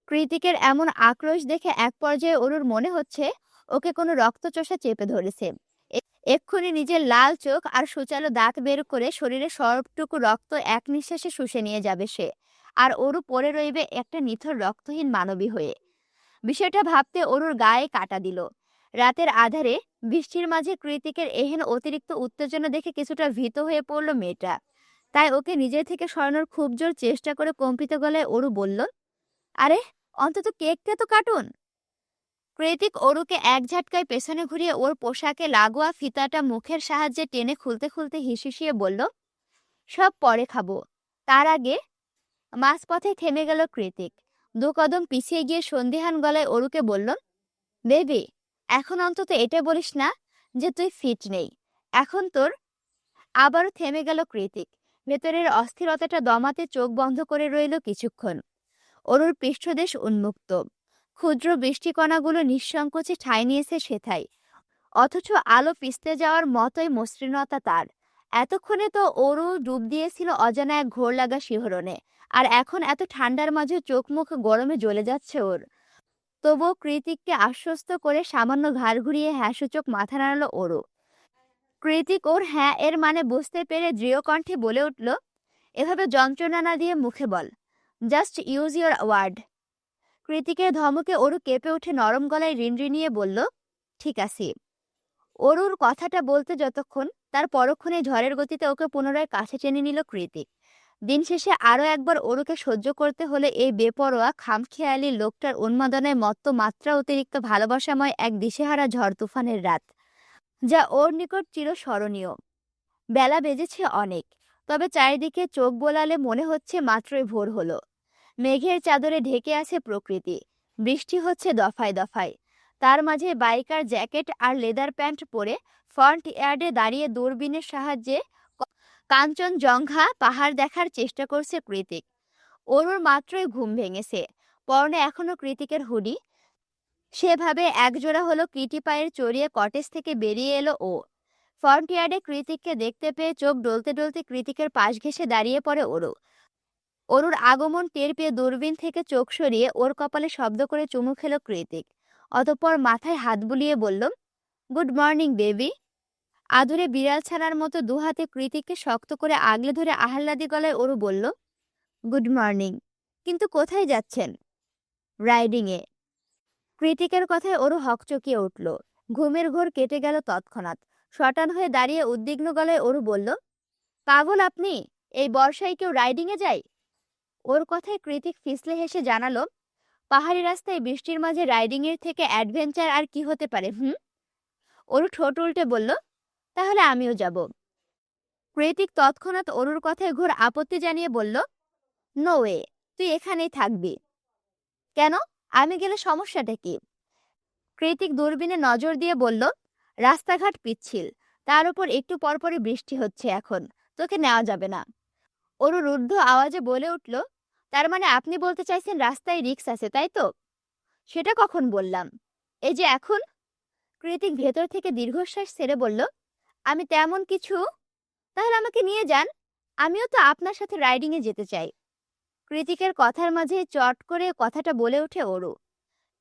কৃতিকের এমন আক্রোশ দেখে এক পর্যায়ে অরুর মনে হচ্ছে ওকে কোনো রক্তচোষা চেপে ধরেছে। এক্ষুনি নিজের লাল চোখ আর সূচালো দাঁত বের করে শরীরে সবটুকু রক্ত এক নিঃশ্বাসে শুষে নিয়ে যাবে সে, আর অরু পড়ে রইবে একটা নিথর রক্তহীন মানবী হয়ে। বিষয়টা ভাবতে অরুর গায়ে কাটা দিল। রাতের আধারে বৃষ্টির মাঝে কৃতিকের এহেন অতিরিক্ত উত্তেজনা দেখে কিছুটা ভীত হয়ে পড়ল মেয়েটা। তাই ওকে নিজে থেকে সরানোর খুব জোর চেষ্টা করে কম্পিত গলায় অরু বলল, আরে অন্তত কেকটা তো কাটুন। কৃতিক অরুকে এক ঝাটকায় পেছনে ঘুরিয়ে ওর পোশাকে লাগোয়া ফিতাটা মুখের সাহায্যে টেনে খুলতে খুলতে হিসিয়ে বলল, সব পরে খাবো। তার আগে মাঝপথে থেমে গেল কৃতিক। দু কদম পিছিয়ে গিয়ে সন্দিহান গলায় অরুকে বলল, বেবি, এখন অন্তত এটা বলিস না যে তুই ফিট নেই এখন তোর। আবারও থেমে গেল কৃতিক। ভেতরের অস্থিরতাটা দমাতে চোখ বন্ধ করে রইল কিছুক্ষণ। অরুর পৃষ্ঠদেশ উন্মুক্ত, ক্ষুদ্র বৃষ্টিকণাগুলো নিঃসংকোচে ঠাঁই নিয়েছে সেথায়, অথচ আলো পিছতে যাওয়ার মতোই মসৃণতা তার। এতক্ষণে তো অরু ডুব দিয়েছিল অজানা এক ঘোর লাগা শিহরণে, আর এখন এত ঠান্ডার মাঝে চোখ মুখ গরমে জ্বলে যাচ্ছে ওর। তবুও কৃতিককে আশ্বস্ত করে সামান্য ঘাড় ঘুরিয়ে হ্যাঁ সূচক মাথা নাড়ালো অরু। কৃতিক ওর হ্যাঁ এর মানে বুঝতে পেরে দৃঢ় কণ্ঠে বলে উঠল, এভাবে যন্ত্রণা না দিয়ে মুখে বল, জাস্ট ইউজ ইউর ওয়ার্ড। কৃতিকের ধমকে অরু কেঁপে উঠে নরম গলায় রিনরিনিয়ে বলল, ঠিক আছে। অরুর কথাটা বলতে যতক্ষণ, তার পরক্ষণে ঝড়ের গতিতে ওকে পুনরায় কাছে টেনে নিল কৃতিক। দিন শেষে আরও একবার অরুকে সহ্য করতে হলে এই বেপরোয়া খামখেয়ালি লোকটার উন্মাদনায় মত্ত মাত্রা অতিরিক্ত ভালোবাসাময় এক দিশেহারা ঝড় তুফানের রাত, যা ওর নিকট চিরস্মরণীয়। বেলা বেজেছে অনেক, তবে চারিদিকে চোখ বোলালে মনে হচ্ছে মাত্রই ভোর হলো। মেঘের চাদরে ঢেকে আছে প্রকৃতি, বৃষ্টি হচ্ছে দফায় দফায়। তার মাঝে বাইকার জ্যাকেট আর লেদার প্যান্ট পরে ফ্রন্ট ইয়ার্ডে দাঁড়িয়ে দূরবীনের সাহায্যে কাঞ্চনজঙ্ঘা পাহাড় দেখার চেষ্টা করছে কৃতিক। অরুর মাত্রই ঘুম ভেঙেছে, পরনে এখনো কৃতিকের হুডি। সেভাবে একজোড়া হলো কিটি পায়ের চড়িয়ে কটেজ থেকে বেরিয়ে এলো ও। ফ্রন্ট ইয়ার্ডে কৃতিককে দেখতে পেয়ে চোখ ডলতে ডলতে কৃতিকের পাশ ঘেঁষে দাঁড়িয়ে পড়ে অরু। অরুর আগমন টের পেয়ে দূরবীন থেকে চোখ সরিয়ে ওর কপালে শব্দ করে চুমু খেল কৃতিক। অতঃপর মাথায় হাত বুলিয়ে বলল, গুড মর্নিং বেবি। আদুরে বিড়াল ছানার মতো দুহাতে কৃতিককে শক্ত করে আগলে ধরে আহ্লাদি গলায় অরু বলল, গুড মর্নিং, কিন্তু কোথায় যাচ্ছেন? রাইডিংয়ে। কৃতিকের কথায় অরু হকচকিয়ে উঠল। ঘুমের ঘোর কেটে গেল তৎক্ষণাৎ। শটান হয়ে দাঁড়িয়ে উদ্বিগ্ন গলায় অরু বলল, পাগল আপনি? এই বর্ষায় কেউ রাইডিংয়ে যায়? ওর কথায় কৃতিক ফিসলে হেসে জানালো, পাহাড়ি রাস্তায় বৃষ্টির মাঝে রাইডিংয়ের থেকে অ্যাডভেঞ্চার আর কি হতে পারে? অরু ঠোঁট উল্টে বলল, তাহলে আমিও যাব। কৃতিক তৎক্ষণাৎ অরুর কথায় ঘোর আপত্তি জানিয়ে বলল, নো ওয়ে, তুই এখানেই থাকবি। কেন? আমি গেলে সমস্যাটা কি? কৃতিক দূরবীনে নজর দিয়ে বলল, রাস্তাঘাট পিচ্ছিল, তার উপর একটু পরপরই বৃষ্টি হচ্ছে এখন, তোকে নেওয়া যাবে না। অরু রুদ্ধ আওয়াজে বলে উঠল, তার মানে আপনি বলতে চাইছেন রাস্তায় রিস্ক আছে, তাই তো? সেটা কখন বললাম? এই যে এখন। কৃতিক ভেতর থেকে দীর্ঘশ্বাস ছেড়ে বলল, আমি তেমন কিছু। তাহলে আমাকে নিয়ে যান, আমিও তো আপনার সাথে রাইডিংয়ে যেতে চাই। কৃতিকের কথার মাঝে চট করে কথাটা বলে ওঠে অরু।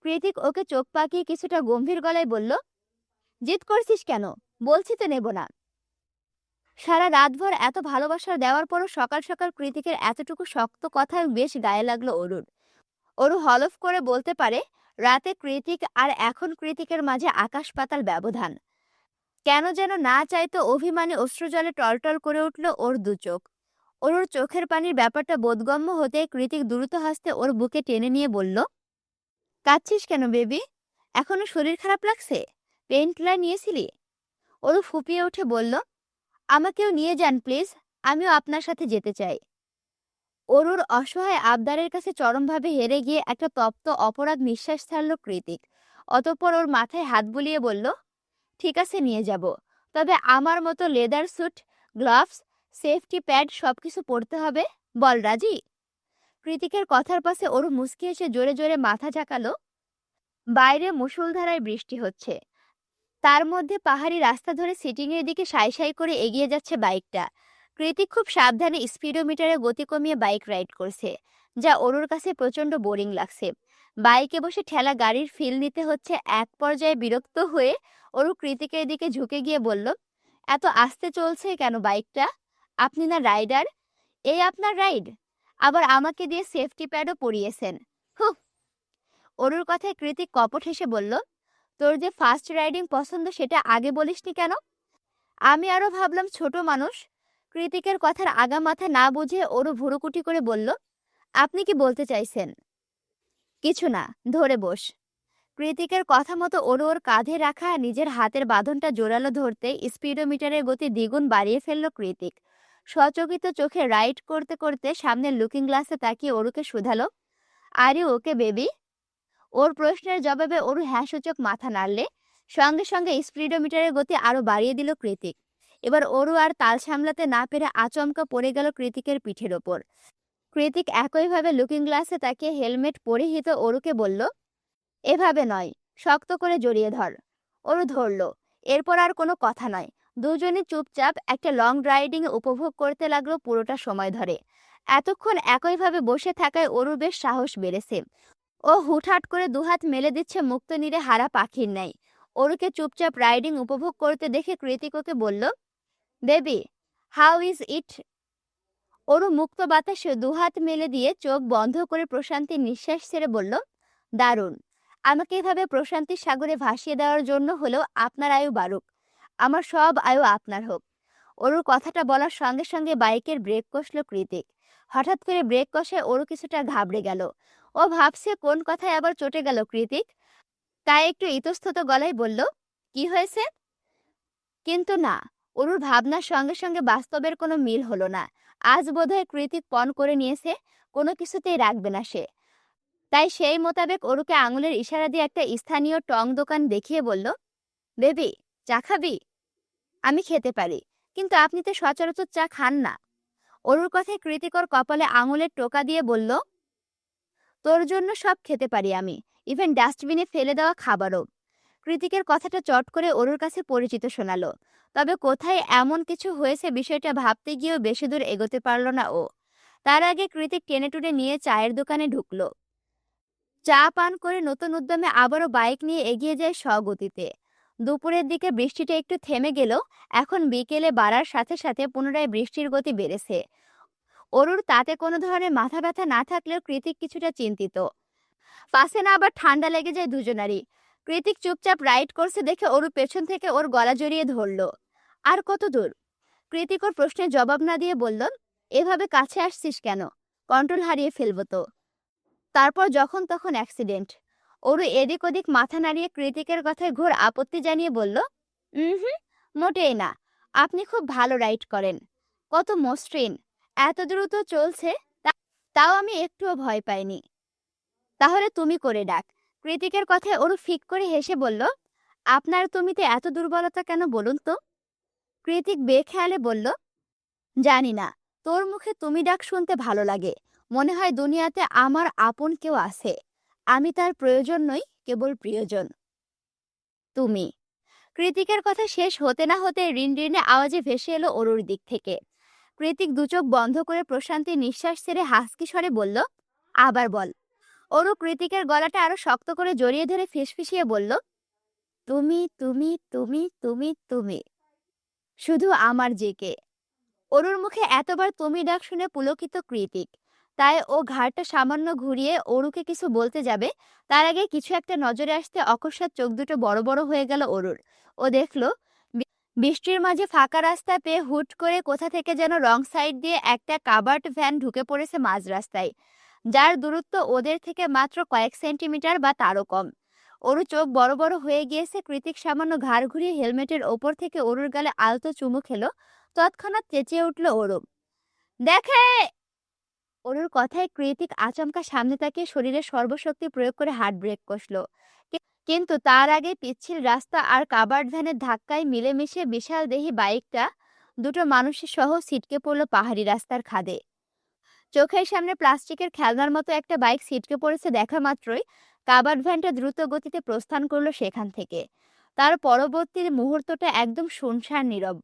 কৃতিক ওকে চোখ পাকিয়ে কিছুটা গম্ভীর গলায় বলল, জিদ করছিস কেন? বলছি তো নেব না। সারা রাতভর এত ভালোবাসা দেওয়ার পরও সকাল সকাল কৃতিকের এতটুকু শক্ত কথায় বেশ গায়ে লাগলো অরুর। অরু হলফ করে বলতে পারে, রাতে কৃতিক আর এখন কৃতিকের মাঝে আকাশ পাতাল ব্যবধান। কেন যেন না চাইতো অভিমানে অশ্রুজলে টলটল করে উঠল ওর দু চোখ। অরুর চোখের পানির ব্যাপারটা বোধগম্য হতে কৃতিক দ্রুত হাসতে ওর বুকে টেনে নিয়ে বলল, কাঁদছিস কেন বেবি? এখনো শরীর খারাপ লাগছে? Pain killer নিয়েছিলি? অরু ফুপিয়ে উঠে বলল, আমাকেও নিয়ে যান প্লিজ, আমিও আপনার সাথে যেতে চাই। অরুর অসহায় আবদারের কাছে চরমভাবে হেরে গিয়ে একটা তপ্ত অপরাধ নিঃশ্বাস ছাড়ল কৃতিক। অতঃপর ওর মাথায় হাত বুলিয়ে বলল, ঠিক আছে নিয়ে যাব, তবে আমার মতো leather suit, gloves, safety pad সবকিছু পরতে হবে। বল রাজি? কৃতিকের কথার পাশে অরু মুচকি এসে জোরে জোরে মাথা ঝাঁকালো। বাইরে মুষলধারায় বৃষ্টি হচ্ছে, তার মধ্যে পাহাড়ি রাস্তা ধরে সিটিংয়ের দিকে সাই সাই করে এগিয়ে যাচ্ছে বাইকটা। কৃতিক খুব সাবধানে স্পিডোমিটারে গতি কমিয়ে বাইক রাইড করছে, যা অরুর কাছে প্রচন্ড বোরিং লাগছে। বাইকে বসে ঠেলা গাড়ির ফিল নিতে হচ্ছে। এক পর্যায়ে বিরক্ত হয়ে অরু কৃতিকের দিকে ঝুঁকে গিয়ে বলল, এত আস্তে চলছে কেন বাইকটা? আপনি না রাইডার? এই আপনার রাইড? আবার আমাকে দিয়ে সেফটি প্যাডও পরিয়েছেন। হুহ। অরুর কথায় কৃতিক কপট হেসে বলল, তোর যে ফাস্ট রাইডিং পছন্দ সেটা আগে বলিসনি কেন? আমি আরো ভাবলাম ছোট মানুষ। কৃতিকের কথার আগা মাথা না বুঝে ওরও ভুরুকুটি করে বলল, আপনি কি বলতে চাইছেন? কিছু না, ধরে বস। কৃতিকের কথা মতো ওর কাঁধে রাখা নিজের হাতের বাঁধনটা জোরালো ধরতে স্পিডোমিটারের গতি দ্বিগুণ বাড়িয়ে ফেলল কৃতিক। সচকিত চোখে রাইড করতে করতে সামনের লুকিং গ্লাসে তাকিয়ে ওরুকে শুধালো, আর ইউ ওকে বেবি? ওর প্রশ্নের জবাবে অরু হ্যাঁসূচক মাথা নাড়লে সঙ্গে সঙ্গে স্পিডোমিটারের গতি আরো বাড়িয়ে দিল কৃতিক। এবার অরু আর তাল সামলাতে না পেরে আচমকা পড়ে গেল কৃতিকের পিঠের ওপর। কৃতিক একইভাবে লুকিং গ্লাসে তাকিয়ে হেলমেট পরিহিত অরুকে বলল, এভাবে নয়, শক্ত করে জড়িয়ে ধর। অরু ধরল। এরপর আর কোনো কথা নয়, দুজনে চুপচাপ একটা লং রাইডিং উপভোগ করতে লাগলো পুরোটা সময় ধরে। এতক্ষণ একইভাবে বসে থাকায় অরুর বেশ সাহস বেড়েছে। ও হুটহাট করে দুহাত মেলে দিচ্ছে মুক্ত নিরে হারা পাখির ন্যায়। অরুকে চুপচাপ রাইডিং উপভোগ করতে দেখে কৃতিক ওকে বলল, baby, how is it? Aru মুক্ত বাতাসে দুহাত মেলে দিয়ে চোখ বন্ধ করে প্রশান্তির নিঃশ্বাস ছেড়ে বলল, দারুণ। আমাকে এভাবে প্রশান্তির সাগরে ভাসিয়ে দেওয়ার জন্য হলেও আপনার আয়ু বাড়ুক, আমার সব আয়ু আপনার হোক। অরুর কথাটা বলার সঙ্গে সঙ্গে বাইকের ব্রেক কষল কৃতিক। হঠাৎ করে ব্রেক কষে অরু কিছুটা ঘাবড়ে গেল। ও ভাবছে কোন কথায় আবার চটে গেল কৃতিক। তাই একটু ইতস্তত গলায় বলল, কি হয়েছে? কিন্তু না, অরুর ভাবনার সঙ্গে সঙ্গে বাস্তবের কোনো মিল হলো না। আজ বোধহয় কৃতিক পণ করে নিয়েছে, কোনো কিছুতেই রাখবে না সে। তাই সেই মোতাবেক অরুকে আঙুলের ইশারা দিয়ে একটা স্থানীয় টং দোকান দেখিয়ে বলল, বেবি, চা খাবি? আমি খেতে পারি, কিন্তু আপনি তো সচরাচর চা খান না। অরুর কথায় কৃতিকর কপালে আঙুলের টোকা দিয়ে বলল, তোর জন্য সব খেতে পারি আমি, ইভেন ডাস্টবিনে ফেলে দেওয়া খাবারও। কৃতিকের কথাটা চট করে অরুর কাছে পরিচিত শোনালো। তবে কোথায় এমন কিছু হয়েছে বিষয়টা ভাবতে গিয়েও বেশি দূর এগোতে পারল না ও। তার আগে কৃতিক টেনে টুনে নিয়ে চায়ের দোকানে ঢুকলো। চা পান করে নতুন উদ্যমে আবারও বাইক নিয়ে এগিয়ে যায় স্বগতিতে। দুপুরের দিকে বৃষ্টিটা একটু থেমে গেলেও এখন বিকেলে বাড়ার সাথে সাথে পুনরায় বৃষ্টির গতি বেড়েছে। অরুর তাতে কোনো ধরনের মাথা ব্যথা না থাকলেও কৃতিক কিছুটা চিন্তিত। পাশে না আবার ঠান্ডা লেগে যায় দুজনারই। কৃতিক চুপচাপ রাইড করছে দেখে অরু পেছন থেকে ওর গলা জড়িয়ে ধরল। আর কত দূর? কৃতিক ওর প্রশ্নের জবাব না দিয়ে বলল, এভাবে কাছে আসছিস কেন? কন্ট্রোল হারিয়ে ফেলবো তো। তারপর যখন তখন অ্যাক্সিডেন্ট। অরু এদিক ওদিক মাথা নাড়িয়ে কৃতিকের কথায় ঘোর আপত্তি জানিয়ে বলল, হুম, মোটেই না। আপনি খুব ভালো রাইড করেন, কত মসৃণ, এত দ্রুত চলছে, তাও আমি একটুও ভয় পাইনি। তাহলে তুমি করে ডাক। কৃতিকের কথায় অরু ফিক করে হেসে বলল, আপনার তুমিতে এত দুর্বলতা কেন বলুন তো? কৃতিক বেখেয়ালে বলল, জানি না, তোর মুখে তুমি ডাক শুনতে ভালো লাগে। মনে হয় দুনিয়াতে আমার আপন কেউ আছে। আমি তার প্রয়োজন নই, কেবল প্রিয়জন। তুমি। কৃতিকের কথা শেষ হতে না হতে রিনরিনে আওয়াজে ভেসে এলো অরুর দিক থেকে। কৃতিক দুচোখ বন্ধ করে প্রশান্তি নিঃশ্বাস ছেড়ে হাসকি স্বরে বলল, আবার বল। অরু কৃতিকের গলাটা আরো শক্ত করে জড়িয়ে ধরে ফিসফিসিয়ে বলল, তুমি তুমি তুমি তুমি তুমি, শুধু আমার জেকে। অরুর মুখে এতবার তুমি ডাক শুনে পুলকিত কৃতিক। তাই ও ঘাড়টা সামান্য ঘুরিয়ে অরুকে কিছু বলতে যাবে, তার আগে কিছু একটা নজরে আসতে অকস্মাৎ চোখ দুটো বড় বড় হয়ে গেল অরুর। ও দেখল বৃষ্টির মাঝে ফাঁকা রাস্তা পেয়ে হুট করে কোথা থেকে যেন রং সাইড দিয়ে একটা কাবার্ড ভ্যান ঢুকে পড়েছে মাঝ রাস্তায়, যার দূরত্ব ওদের থেকে মাত্র কয়েক সেন্টিমিটার বা তারও কম। অরু চোখ বড় বড় হয়ে গিয়েছে। কৃতিক সামান্য ঘাড় ঘুরিয়ে হেলমেটের ওপর থেকে অরুর গালে আলতো চুমু খেলো। তৎক্ষণাৎ চেঁচিয়ে উঠল অরু, দেখে। অরুর কথায় কৃতিক আচমকা সামনে তাকিয়ে শরীরে সর্বশক্তি প্রয়োগ করে হার্ট ব্রেক কষল। কিন্তু তার আগে পিচ্ছিল রাস্তা আর কাবার্ড ভ্যানের ধাক্কায় মিলেমিশে বিশাল দেহি বাইকটা দুটো মানুষের সহ ছিটকে পড়ল পাহাড়ি রাস্তার খাদে। চোখের সামনে প্লাস্টিকের খেলনার মতো একটা বাইক ছিটকে পড়েছে দেখা মাত্রই কাবার্ড ভ্যানটা দ্রুত গতিতে প্রস্থান করলো সেখান থেকে। তার পরবর্তী মুহূর্তটা একদম শুনশান নীরব,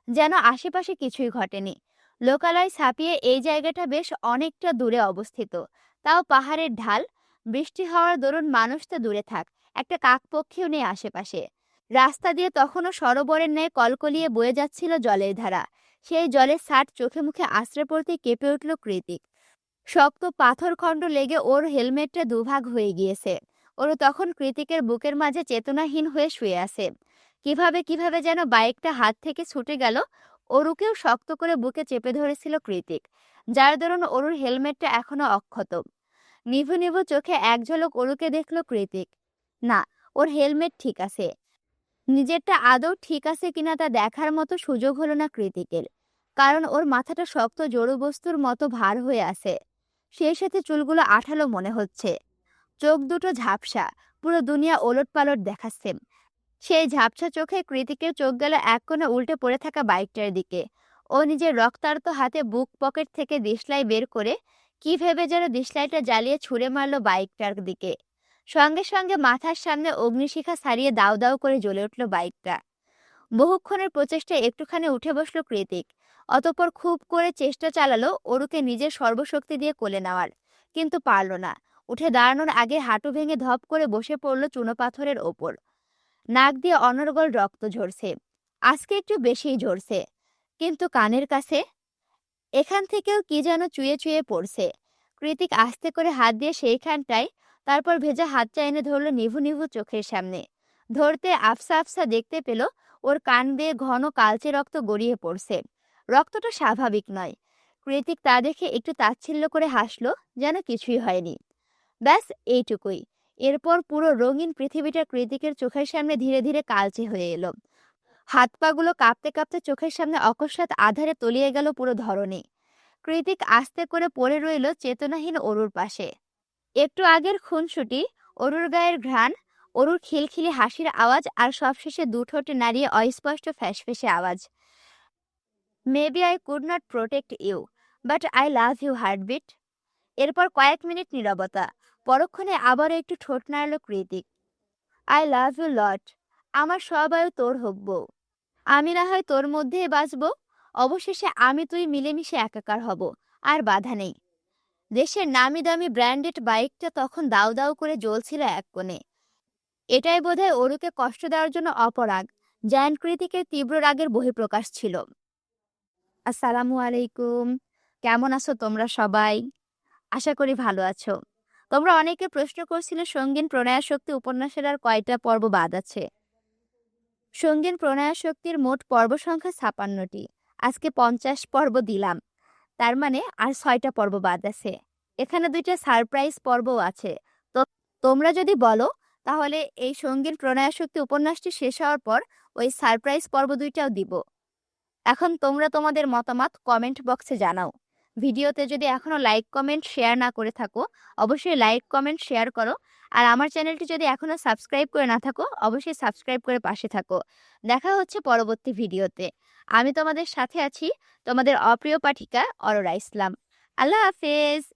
যেন আশেপাশে কিছুই ঘটেনি। লোকালয় ছাপিয়ে এই জায়গাটা বেশ অনেকটা দূরে অবস্থিত, তাও পাহাড়ের ঢাল। বৃষ্টি হওয়ার দরুন মানুষ তো দূরে থাক, একটা কাকপক্ষীও নেই আশেপাশে। রাস্তা দিয়ে তখনও সরোবরের ন্যায় কলকলিয়ে বয়ে যাচ্ছিল জলের ধারা। সেই জলের ছাট চোখে মুখে আশ্রে পড়তে কেঁপে উঠল কৃতিক। শক্ত পাথরখণ্ড লেগে ওর হেলমেটটা দুভাগ হয়ে গিয়েছে। ওর তখন কৃতিকের বুকের মাঝে চেতনাহীন হয়ে শুয়ে আছে। কিভাবে কিভাবে যেন বাইকটা হাত থেকে ছুটে গেল। অরুকেও শক্ত করে বুকে চেপে ধরেছিল কৃতিক, যার দরুন অরুর হেলমেটটা এখনো অক্ষত। নিভু নিভু চোখে এক ঝলক অরুকে দেখল কৃতিক। না, ওর হেলমেট ঠিক আছে। নিজেরটা আদৌ ঠিক আছে কিনা তা দেখার মতো সুযোগ হলো না কৃতিকের, কারণ ওর মাথাটা শক্ত জড়বস্তুর মতো ভার হয়ে আছে। সেই সাথে চুলগুলো আঠালো মনে হচ্ছে। চোখ দুটো ঝাপসা, পুরো দুনিয়া ওলটপালট দেখাচ্ছে। সেই ঝাপসা চোখে কৃতিকের চোখ গেল এক কোণে উল্টে পড়ে থাকা বাইকটার দিকে। ও নিজের রক্তাক্ত হাতে বুক পকেট থেকে দিশলাই বের করে কি ভেবে যেন দিশলাইটা জ্বালিয়ে ছুঁড়ে মারলো বাইকটার দিকে। সঙ্গে সঙ্গে মাথার সামনে অগ্নিশিখা ছাড়িয়ে দাউ দাউ করে জ্বলে উঠল বাইকটা। বহুক্ষণের প্রচেষ্টায় একটুখানি উঠে বসলো কৃতিক। অতঃপর খুব করে চেষ্টা চালালো অরুকে নিজের সর্বশক্তি দিয়ে কোলে নেওয়ার, কিন্তু পারল না। উঠে দাঁড়ানোর আগে হাঁটু ভেঙে ধপ করে বসে পড়ল চুনো পাথরের ওপর। নাক দিয়ে অনর্গল রক্ত ঝরছে, আজকে একটু বেশিই ঝরছে। কিন্তু কানের কাছে এখান থেকেও কি যেন চুয়ে চুয়ে পড়ছে। কৃতিক আস্তে করে হাত দিয়ে সেইখানটায়, তারপর ভেজা হাতটা এনে ধরল নিভু নিভু চোখের সামনে। ধরতে আফসা আফসা দেখতে পেল ওর কান বেয়ে ঘন কালচে রক্ত গড়িয়ে পড়ছে। রক্তটা স্বাভাবিক নয়। কৃতিক তা দেখে একটু তাচ্ছিল্য করে হাসলো, যেন কিছুই হয়নি। ব্যাস এইটুকুই। এরপর পুরো রঙিন পৃথিবীটা কৃতিকের চোখের সামনে ধীরে ধীরে কালচে হয়ে এলো। হাত পাগুলো কাঁপতে কাঁপতে চোখের সামনে অকস্মাৎ আধারে তলিয়ে গেল পুরো ধরনী। কৃতিক আস্তে করে পড়ে রইল চেতনাহীন অরুর পাশে। একটু আগের খুনসুটি, অরুর গায়ের ঘ্রাণ, অরুর খিলখিলি হাসির আওয়াজ, আর সবশেষে দুঠোঁটে নাড়িয়ে অস্পষ্ট ফ্যাসফেসে আওয়াজ, maybe I could not protect you, but I love you heartbeat. এরপর কয়েক মিনিট নীরবতা। পরক্ষণে আবারও একটু ঠোঁট নাড়ল Kritik. I love you lot. আমার সব আয়ু তোর হোক বউ। আমি না হয় তোর মধ্যেই বাঁচব, অবশেষে আমি তুই মিলেমিশে একাকার হব, আর বাধা নেই। দেশের নামি দামি ব্র্যান্ডেড বাইকটা তখন দাউ দাউ করে জ্বলছিল এক কোণে। এটাই বোধহয় অরুকে কষ্ট দেওয়ার জন্য অপরাগ, জায়ান্ট কৃতিকের তীব্র রাগের বহিঃপ্রকাশ ছিল। আসসালামু আলাইকুম, কেমন আছো তোমরা সবাই? আশা করি ভালো আছো। তোমরা অনেকে প্রশ্ন করছিলে সঙ্গীন প্রণয়াশক্তি উপন্যাসের আর কয়টা পর্ব বাদ আছে। সঙ্গীন প্রণয়াশক্তির মোট পর্ব সংখ্যা ৫৬টি। আজকে ৫০ পর্ব দিলাম, তার মানে আর ৬টা পর্ব বাদ আছে। এখানে ২টা সারপ্রাইজ পর্বও আছে। তো তোমরা যদি বলো তাহলে এই সঙ্গীন প্রণয়াশক্তি উপন্যাসটি শেষ হওয়ার পর ওই সারপ্রাইজ পর্ব ২টাও দিব। এখন তোমরা তোমাদের মতামত কমেন্ট বক্সে জানাও। ভিডিওতে যদি এখনো লাইক কমেন্ট শেয়ার না করে থাকো, অবশ্যই লাইক কমেন্ট শেয়ার করো। আর আমার চ্যানেলটি যদি এখনো সাবস্ক্রাইব করে না থাকো, অবশ্যই সাবস্ক্রাইব করে পাশে থাকো। দেখা হচ্ছে পরবর্তী ভিডিওতে। আমি তোমাদের সাথে আছি, তোমাদের অপ্রিয় পাঠিকা অরোরা ইসলাম। আল্লাহ হাফেজ।